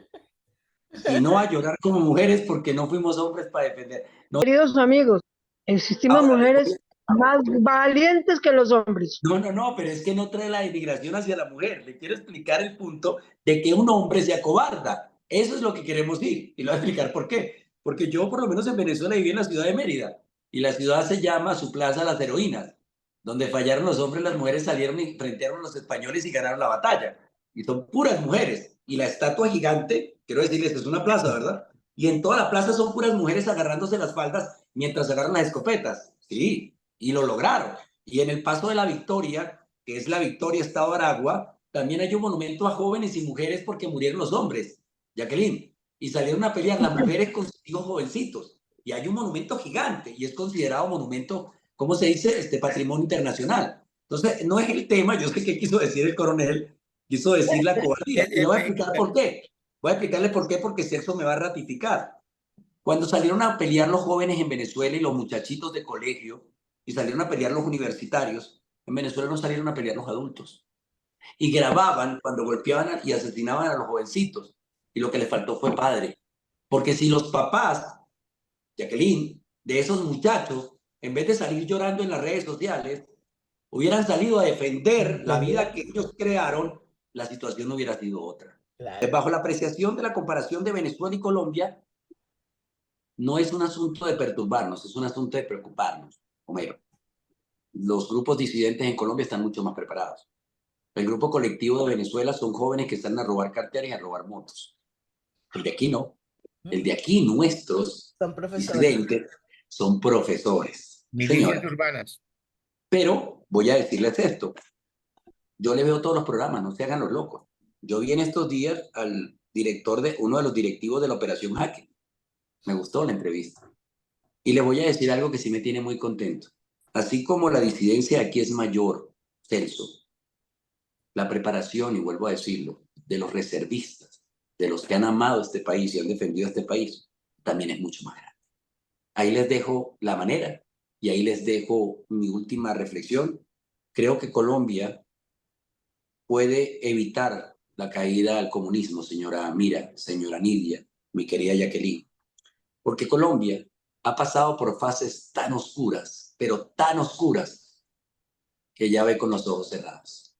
Speaker 3: Y no a llorar como mujeres porque no fuimos hombres para defender. No.
Speaker 8: Queridos amigos, existimos mujeres más valientes que los hombres.
Speaker 3: No, pero es que no trae la denigración hacia la mujer. Le quiero explicar el punto de que un hombre se acobarda. Eso es lo que queremos ir. Y lo voy a explicar por qué. Porque yo, por lo menos en Venezuela, viví en la ciudad de Mérida. Y la ciudad se llama su plaza Las Heroínas. Donde fallaron los hombres, las mujeres salieron y enfrentaron a los españoles y ganaron la batalla. Y son puras mujeres. Y la estatua gigante, quiero decirles, es una plaza, ¿verdad? Y en toda la plaza son puras mujeres agarrándose las faldas mientras agarran las escopetas. Sí, y lo lograron. Y en el Paso de la Victoria, que es la Victoria, Estado de Aragua, también hay un monumento a jóvenes y mujeres porque murieron los hombres, Jacqueline. Y salieron a pelear las mujeres con sus hijos jovencitos. Y hay un monumento gigante y es considerado monumento, ¿cómo se dice? Patrimonio internacional. Entonces, no es el tema, yo sé qué quiso decir el coronel, quiso decir la cobardía. Y le voy a explicar por qué. Voy a explicarle por qué, porque Celso me va a ratificar. Cuando salieron a pelear los jóvenes en Venezuela y los muchachitos de colegio, y salieron a pelear los universitarios, en Venezuela no salieron a pelear los adultos. Y grababan cuando golpeaban y asesinaban a los jovencitos. Y lo que les faltó fue padre. Porque si los papás, Jacqueline, de esos muchachos, en vez de salir llorando en las redes sociales, hubieran salido a defender la vida que ellos crearon, la situación no hubiera sido otra. Claro. Bajo la apreciación de la comparación de Venezuela y Colombia, no es un asunto de perturbarnos, es un asunto de preocuparnos. Homero, los grupos disidentes en Colombia están mucho más preparados. El grupo colectivo de Venezuela son jóvenes que salen a robar carteras y a robar motos. El de aquí no. El de aquí, nuestros disidentes, son profesores.
Speaker 7: Milicias urbanas.
Speaker 3: Pero voy a decirles esto. Yo le veo todos los programas, no se hagan los locos. Yo vi en estos días al director de uno de los directivos de la Operación Jaque. Me gustó la entrevista. Y le voy a decir algo que sí me tiene muy contento. Así como la disidencia aquí es mayor, Celso, la preparación, y vuelvo a decirlo, de los reservistas, de los que han amado este país y han defendido este país, también es mucho más grande. Ahí les dejo la manera y ahí les dejo mi última reflexión. Creo que Colombia puede evitar la caída al comunismo, señora Mira, señora Nidia, mi querida Jacqueline, porque Colombia ha pasado por fases tan oscuras, pero tan oscuras, que ya ve con los ojos cerrados.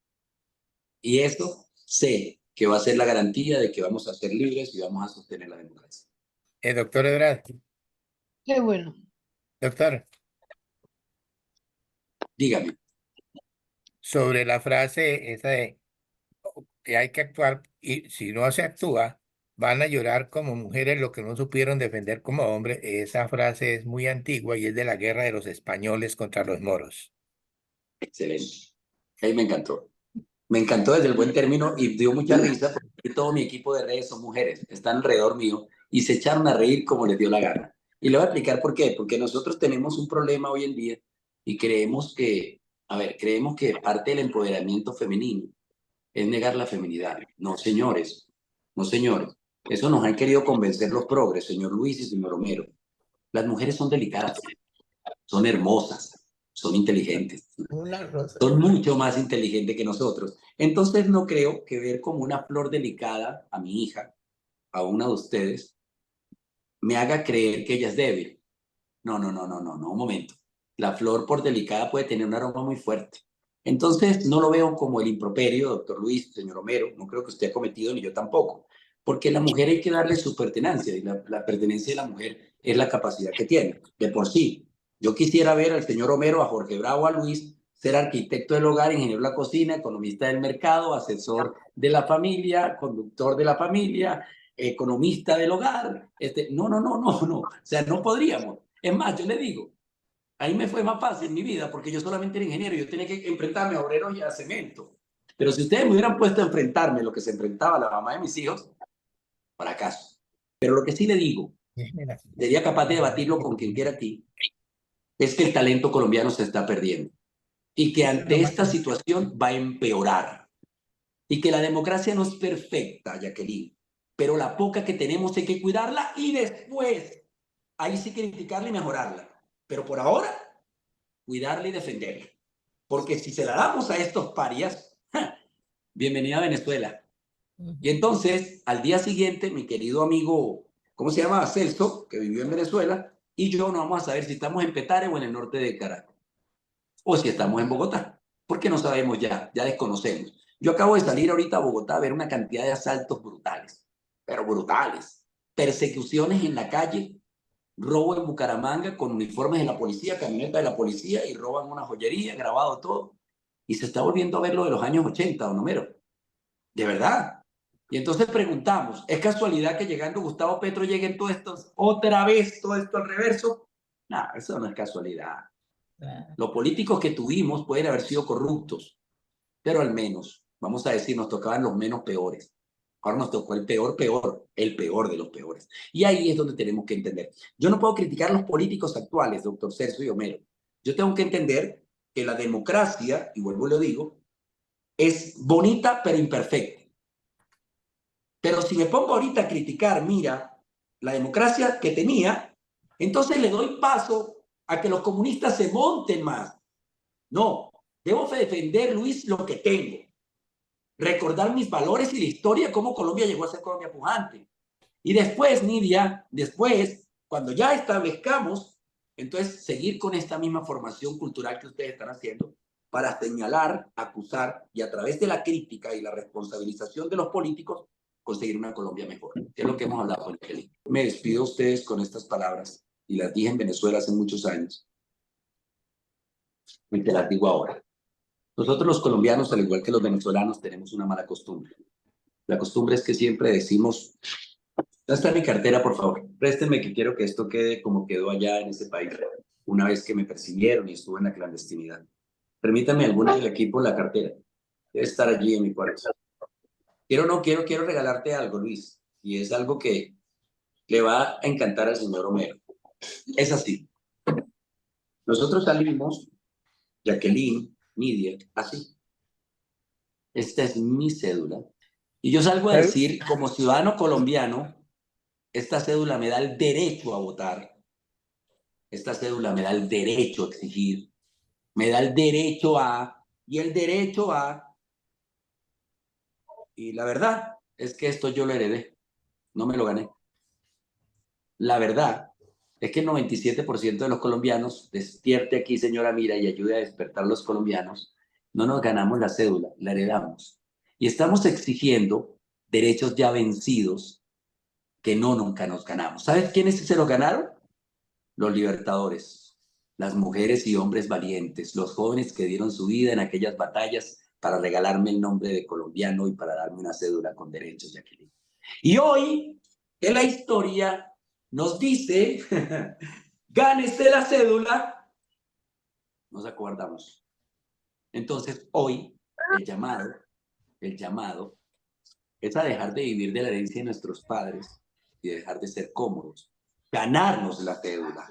Speaker 3: Y eso sé que va a ser la garantía de que vamos a ser libres y vamos a sostener la democracia.
Speaker 7: Doctor Ebrard.
Speaker 8: Qué bueno.
Speaker 7: Doctor.
Speaker 3: Dígame.
Speaker 7: Sobre la frase esa de que hay que actuar y si no se actúa, van a llorar como mujeres lo que no supieron defender como hombres. Esa frase es muy antigua y es de la guerra de los españoles contra los moros.
Speaker 3: Excelente. Ahí me encantó. Me encantó desde el buen término y dio mucha risa porque todo mi equipo de redes son mujeres, están alrededor mío y se echaron a reír como les dio la gana. Y le voy a explicar por qué. Porque nosotros tenemos un problema hoy en día y creemos que parte del empoderamiento femenino es negar la feminidad. No, señores. No, señores. Eso nos han querido convencer los progres, señor Luis y señor Homero. Las mujeres son delicadas, son hermosas, son inteligentes. Son mucho más inteligentes que nosotros. Entonces no creo que ver como una flor delicada a mi hija, a una de ustedes, me haga creer que ella es débil. No, un momento. La flor por delicada puede tener un aroma muy fuerte. Entonces no lo veo como el improperio, doctor Luis, señor Homero, no creo que usted ha cometido ni yo tampoco, porque la mujer hay que darle su pertenencia y la pertenencia de la mujer es la capacidad que tiene, de por sí. Yo quisiera ver al señor Homero, a Jorge Bravo, a Luis, ser arquitecto del hogar, ingeniero de la cocina, economista del mercado, asesor de la familia, conductor de la familia, economista del hogar. No. O sea, no podríamos. Es más, yo le digo, ahí me fue más fácil mi vida porque yo solamente era ingeniero, yo tenía que enfrentarme a obreros y a cemento. Pero si ustedes me hubieran puesto a enfrentarme lo que se enfrentaba la mamá de mis hijos, fracaso. Pero lo que sí le digo, sería capaz de debatirlo con quien quiera aquí, es que el talento colombiano se está perdiendo y que ante esta situación va a empeorar y que la democracia no es perfecta, Jacqueline, pero la poca que tenemos hay que cuidarla y después ahí sí criticarla y mejorarla. Pero por ahora, cuidarla y defenderla. Porque si se la damos a estos parias, bienvenida a Venezuela. Y entonces, al día siguiente, mi querido amigo, ¿cómo se llama? Celso, que vivió en Venezuela, y yo no vamos a saber si estamos en Petare o en el norte de Caracas. O si estamos en Bogotá. Porque no sabemos ya desconocemos. Yo acabo de salir ahorita a Bogotá a ver una cantidad de asaltos brutales, pero brutales. Persecuciones en la calle robo en Bucaramanga con uniformes de la policía, camioneta de la policía, y roban una joyería, grabado todo. Y se está volviendo a ver lo de los años 80, don Homero. De verdad. Y entonces preguntamos, ¿es casualidad que llegando Gustavo Petro lleguen todo esto, otra vez todo esto al reverso? No, eso no es casualidad. Los políticos que tuvimos pueden haber sido corruptos, pero al menos, vamos a decir, nos tocaban los menos peores. Ahora nos tocó el peor de los peores. Y ahí es donde tenemos que entender. Yo no puedo criticar a los políticos actuales, doctor Celso y Homero. Yo tengo que entender que la democracia, y vuelvo y lo digo, es bonita pero imperfecta. Pero si me pongo ahorita a criticar, mira, la democracia que tenía, entonces le doy paso a que los comunistas se monten más. No, debo defender, Luis, lo que tengo. Recordar mis valores y la historia, cómo Colombia llegó a ser Colombia pujante. Y después, Nidia, cuando ya establezcamos, entonces seguir con esta misma formación cultural que ustedes están haciendo para señalar, acusar y a través de la crítica y la responsabilización de los políticos, conseguir una Colombia mejor, que es lo que hemos hablado con Kelly. Me despido a ustedes con estas palabras y las dije en Venezuela hace muchos años y te las digo ahora. Nosotros los colombianos, al igual que los venezolanos, tenemos una mala costumbre. La costumbre es que siempre decimos, ¿dónde está mi cartera, por favor? Préstenme que quiero que esto quede como quedó allá en ese país, una vez que me persiguieron y estuve en la clandestinidad. Permítame alguna del equipo la cartera. Debe estar allí en mi cuarto. Quiero regalarte algo, Luis, y es algo que le va a encantar al señor Homero. Es así. Nosotros salimos, Jacqueline, Nidia, así. Esta es mi cédula. Y yo salgo a decir, como ciudadano colombiano, esta cédula me da el derecho a votar. Esta cédula me da el derecho a exigir. Me da el derecho a, y el derecho a. Y la verdad es que esto yo lo heredé. No me lo gané. La verdad es que el 97% de los colombianos, despierte aquí, señora Mira, y ayude a despertar a los colombianos, no nos ganamos la cédula, la heredamos. Y estamos exigiendo derechos ya vencidos que nunca nos ganamos. ¿Sabes quiénes se lo ganaron? Los libertadores, las mujeres y hombres valientes, los jóvenes que dieron su vida en aquellas batallas para regalarme el nombre de colombiano y para darme una cédula con derechos, Jacqueline. Y hoy, en la historia nos dice, gánese la cédula, nos acordamos. Entonces, hoy, el llamado es a dejar de vivir de la herencia de nuestros padres y dejar de ser cómodos, ganarnos la cédula,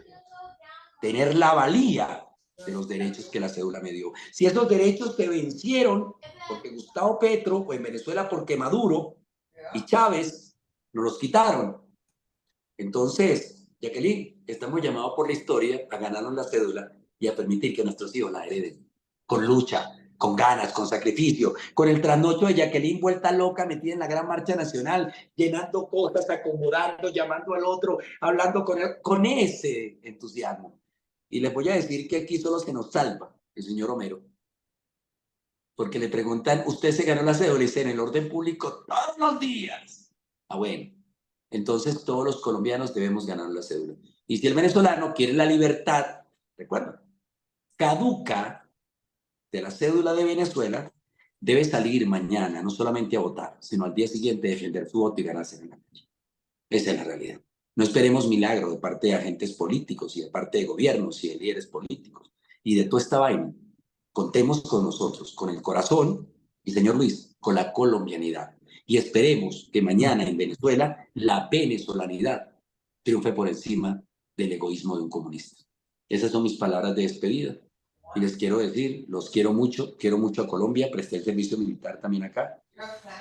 Speaker 3: tener la valía de los derechos que la cédula me dio. Si esos derechos se vencieron porque Gustavo Petro, o en Venezuela porque Maduro y Chávez nos los quitaron, entonces, Jacqueline, estamos llamados por la historia a ganarnos la cédula y a permitir que nuestros hijos la hereden. Con lucha, con ganas, con sacrificio, con el trasnocho de Jacqueline vuelta loca, metida en la gran marcha nacional, llenando cosas, acomodando, llamando al otro, hablando con él, con ese entusiasmo. Y les voy a decir que aquí solo se nos salva el señor Homero. Porque le preguntan, ¿usted se ganó la cédula? Y dice, en el orden público todos los días. Ah, bueno. Entonces todos los colombianos debemos ganar la cédula. Y si el venezolano quiere la libertad, recuerda, caduca de la cédula de Venezuela, debe salir mañana, no solamente a votar, sino al día siguiente defender su voto y ganarse en la calle. Esa es la realidad. No esperemos milagro de parte de agentes políticos y de parte de gobiernos y de líderes políticos y de toda esta vaina. Contemos con nosotros, con el corazón y, señor Luis, con la colombianidad. Y esperemos que mañana en Venezuela la venezolanidad triunfe por encima del egoísmo de un comunista. Esas son mis palabras de despedida. Y les quiero decir, los quiero mucho a Colombia, presté el servicio militar también acá,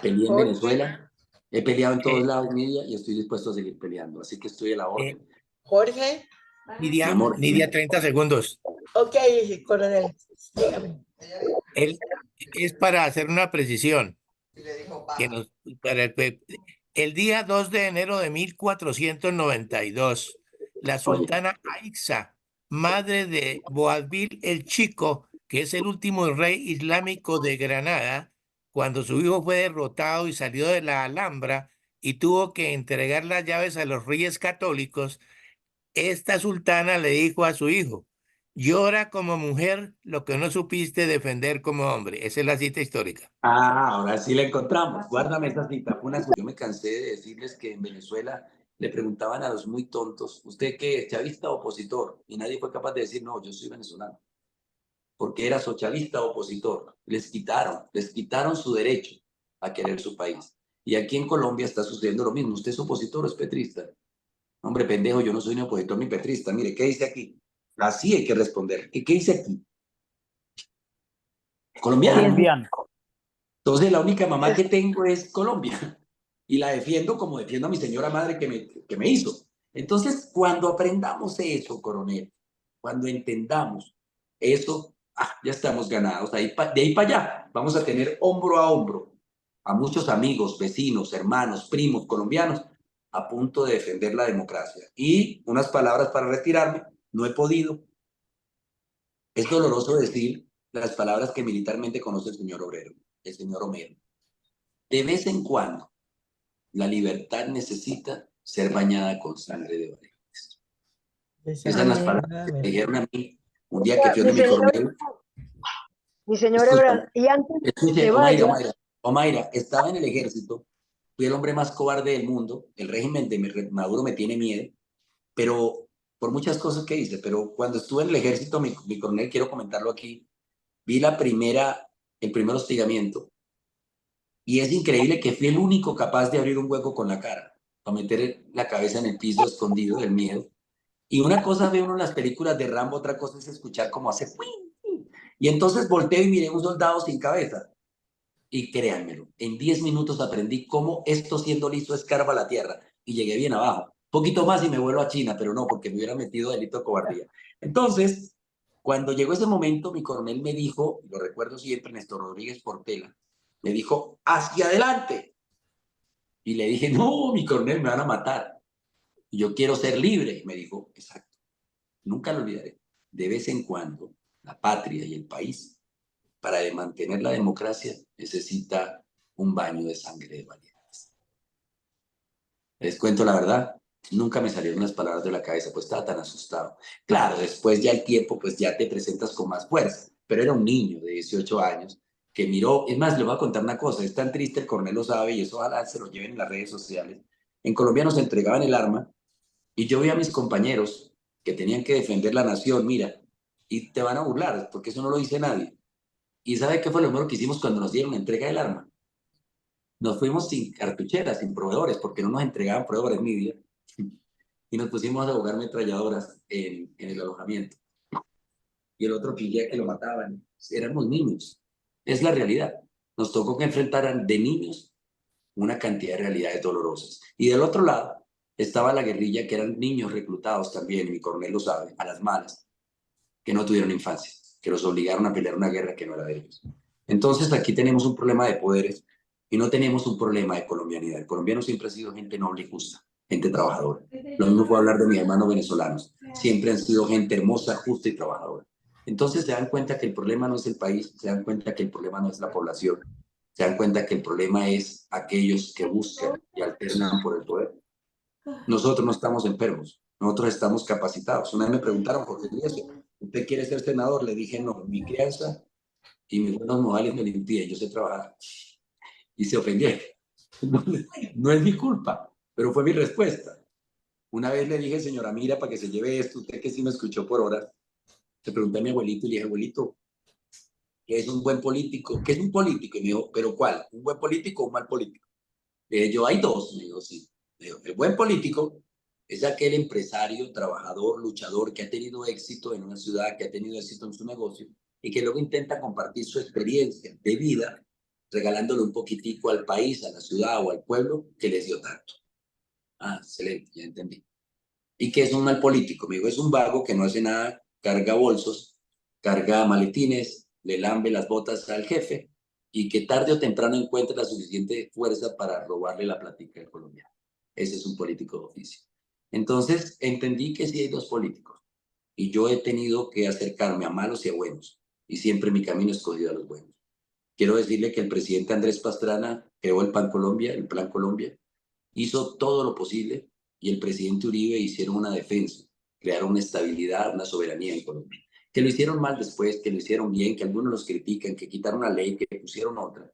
Speaker 3: peleé en Venezuela, he peleado en todos lados, Nidia, y estoy dispuesto a seguir peleando, así que estoy a la orden.
Speaker 1: Jorge.
Speaker 7: Nidia, 30 segundos.
Speaker 1: Ok, coronel, dígame.
Speaker 7: Es para hacer una precisión. Que el día 2 de enero de 1492, la sultana Aixa, madre de Boabdil el Chico, que es el último rey islámico de Granada, cuando su hijo fue derrotado y salió de la Alhambra y tuvo que entregar las llaves a los reyes católicos, esta sultana le dijo a su hijo: llora como mujer lo que no supiste defender como hombre. Esa es la cita histórica.
Speaker 3: Ahora sí la encontramos. Guárdame esa cita. Yo me cansé de decirles que en Venezuela le preguntaban a los muy tontos, ¿usted qué es, chavista o opositor? Y nadie fue capaz de decir, no, yo soy venezolano. Porque era socialista o opositor. Les quitaron su derecho a querer su país. Y aquí en Colombia está sucediendo lo mismo. ¿Usted es opositor o es petrista? Hombre, pendejo, yo no soy ni opositor ni petrista. Mire, ¿qué dice aquí? Así hay que responder. ¿Qué dice aquí? Colombiano. Entonces, la única mamá que tengo es Colombia. Y la defiendo como defiendo a mi señora madre que me hizo. Entonces, cuando aprendamos eso, coronel, cuando entendamos eso, ya estamos ganados. De ahí para allá vamos a tener hombro a hombro a muchos amigos, vecinos, hermanos, primos colombianos a punto de defender la democracia. Y unas palabras para retirarme, no he podido. Es doloroso decir las palabras que militarmente conoce el señor Obrero, el señor Homero. De vez en cuando, la libertad necesita ser bañada con sangre de valientes. Esas son las palabras que me dijeron a mí un día que fui donde mi coronel.
Speaker 8: Mi señor Ebrard, y antes que vaya...
Speaker 3: Omaira, estaba en el ejército, fui el hombre más cobarde del mundo, el régimen de Maduro me tiene miedo, pero por muchas cosas que hice, pero cuando estuve en el ejército, mi coronel, quiero comentarlo aquí, vi el primer hostigamiento, y es increíble que fui el único capaz de abrir un hueco con la cara, para meter la cabeza en el piso escondido del miedo. Y una cosa ve uno en las películas de Rambo, otra cosa es escuchar cómo hace. Y entonces volteo y miré un soldado sin cabeza. Y créanmelo, en 10 minutos aprendí cómo esto siendo listo escarba la tierra. Y llegué bien abajo. Poquito más y me vuelvo a China, pero no, porque me hubiera metido delito de cobardía. Entonces, cuando llegó ese momento, mi coronel me dijo, lo recuerdo siempre, Néstor Rodríguez Portela, me dijo, hacia adelante. Y le dije, no, mi coronel, me van a matar. Y yo quiero ser libre. Y me dijo, exacto, nunca lo olvidaré. De vez en cuando, la patria y el país, para mantener la democracia, necesita un baño de sangre de valientes. Les cuento la verdad, nunca me salieron las palabras de la cabeza, pues estaba tan asustado. Claro, después ya el tiempo, pues ya te presentas con más fuerza, pero era un niño de 18 años que miró, es más, le voy a contar una cosa, es tan triste, el coronel lo sabe y eso ojalá se lo lleven en las redes sociales. En Colombia nos entregaban el arma y yo vi a mis compañeros que tenían que defender la nación, mira, y te van a burlar, porque eso no lo dice nadie. ¿Y sabe qué fue lo primero que hicimos cuando nos dieron la entrega del arma? Nos fuimos sin cartucheras, sin proveedores, porque no nos entregaban proveedores media, y nos pusimos a jugar metralladoras en el alojamiento. Y el otro pillé que lo mataban. Éramos niños. Es la realidad. Nos tocó que enfrentaran de niños una cantidad de realidades dolorosas. Y del otro lado estaba la guerrilla, que eran niños reclutados también, y mi coronel lo sabe, a las malas, que no tuvieron infancia, que los obligaron a pelear una guerra que no era de ellos. Entonces aquí tenemos un problema de poderes y no tenemos un problema de colombianidad. El colombiano siempre ha sido gente noble y justa, gente trabajadora. Lo mismo puedo hablar de mis hermanos venezolanos. Siempre han sido gente hermosa, justa y trabajadora. Entonces se dan cuenta que el problema no es el país, se dan cuenta que el problema no es la población, se dan cuenta que el problema es aquellos que buscan y alternan por el poder. Nosotros no estamos enfermos, nosotros estamos capacitados. Una vez me preguntaron, Jorge Elías, ¿usted quiere ser senador? Le dije, no, mi crianza y mis buenos modales me lo impiden, yo sé trabajar. Y se ofendió. No es mi culpa, pero fue mi respuesta. Una vez le dije, señora, mira, para que se lleve esto, usted que sí me escuchó por horas, le pregunté a mi abuelito y le dije, abuelito, ¿qué es un buen político? ¿Qué es un político? Y me dijo, ¿pero cuál? ¿Un buen político o un mal político? Le dije, yo hay dos. Me dijo, sí. Me dijo, el buen político es aquel empresario, trabajador, luchador que ha tenido éxito en una ciudad, que ha tenido éxito en su negocio y que luego intenta compartir su experiencia de vida regalándole un poquitico al país, a la ciudad o al pueblo que les dio tanto. Excelente, ya entendí. ¿Y qué es un mal político? Me dijo, es un vago que no hace nada, carga bolsos, carga maletines, le lambe las botas al jefe y que tarde o temprano encuentre la suficiente fuerza para robarle la plática al colombiano. Ese es un político de oficio. Entonces entendí que sí hay dos políticos y yo he tenido que acercarme a malos y a buenos y siempre mi camino he escogido a los buenos. Quiero decirle que el presidente Andrés Pastrana creó el Plan Colombia, hizo todo lo posible y el presidente Uribe hicieron una defensa crear una estabilidad, una soberanía en Colombia. Que lo hicieron mal después, que lo hicieron bien, que algunos los critican, que quitaron una ley, que pusieron otra.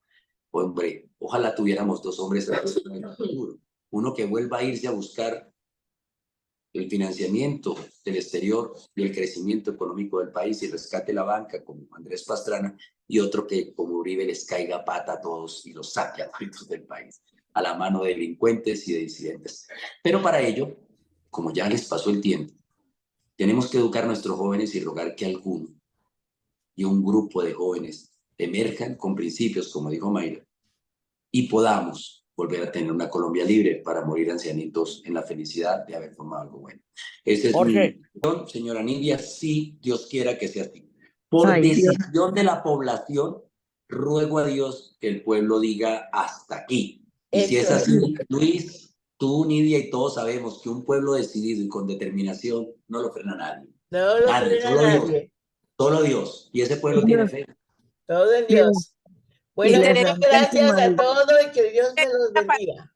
Speaker 3: Hombre, ojalá tuviéramos dos hombres así en el futuro. Uno que vuelva a irse a buscar el financiamiento del exterior y el crecimiento económico del país y rescate la banca como Andrés Pastrana, y otro que como Uribe les caiga pata a todos y los saque a gritos del país, a la mano de delincuentes y de disidentes. Pero para ello, como ya les pasó el tiempo, tenemos que educar a nuestros jóvenes y rogar que alguno y un grupo de jóvenes emerjan con principios, como dijo Mayra, y podamos volver a tener una Colombia libre para morir ancianitos en la felicidad de haber formado algo bueno. Esa es
Speaker 11: Jorge.
Speaker 3: mi decisión, señora Nidia, si Dios quiera que sea así. Por
Speaker 6: Ay, Dios.
Speaker 3: decisión de la población, ruego a Dios que el pueblo diga hasta aquí. Y si es así, Luis, tú, Nidia y todos sabemos que un pueblo decidido y con determinación no lo frena nadie.
Speaker 1: No lo
Speaker 3: Nadie,
Speaker 1: frena
Speaker 3: solo Dios.
Speaker 1: nadie.
Speaker 3: Solo Dios. Y ese pueblo tiene fe.
Speaker 1: Todo en Dios. Bueno,
Speaker 10: les
Speaker 1: muchas
Speaker 10: da un
Speaker 1: gracias a
Speaker 10: mal.
Speaker 1: todos y que Dios me los bendiga.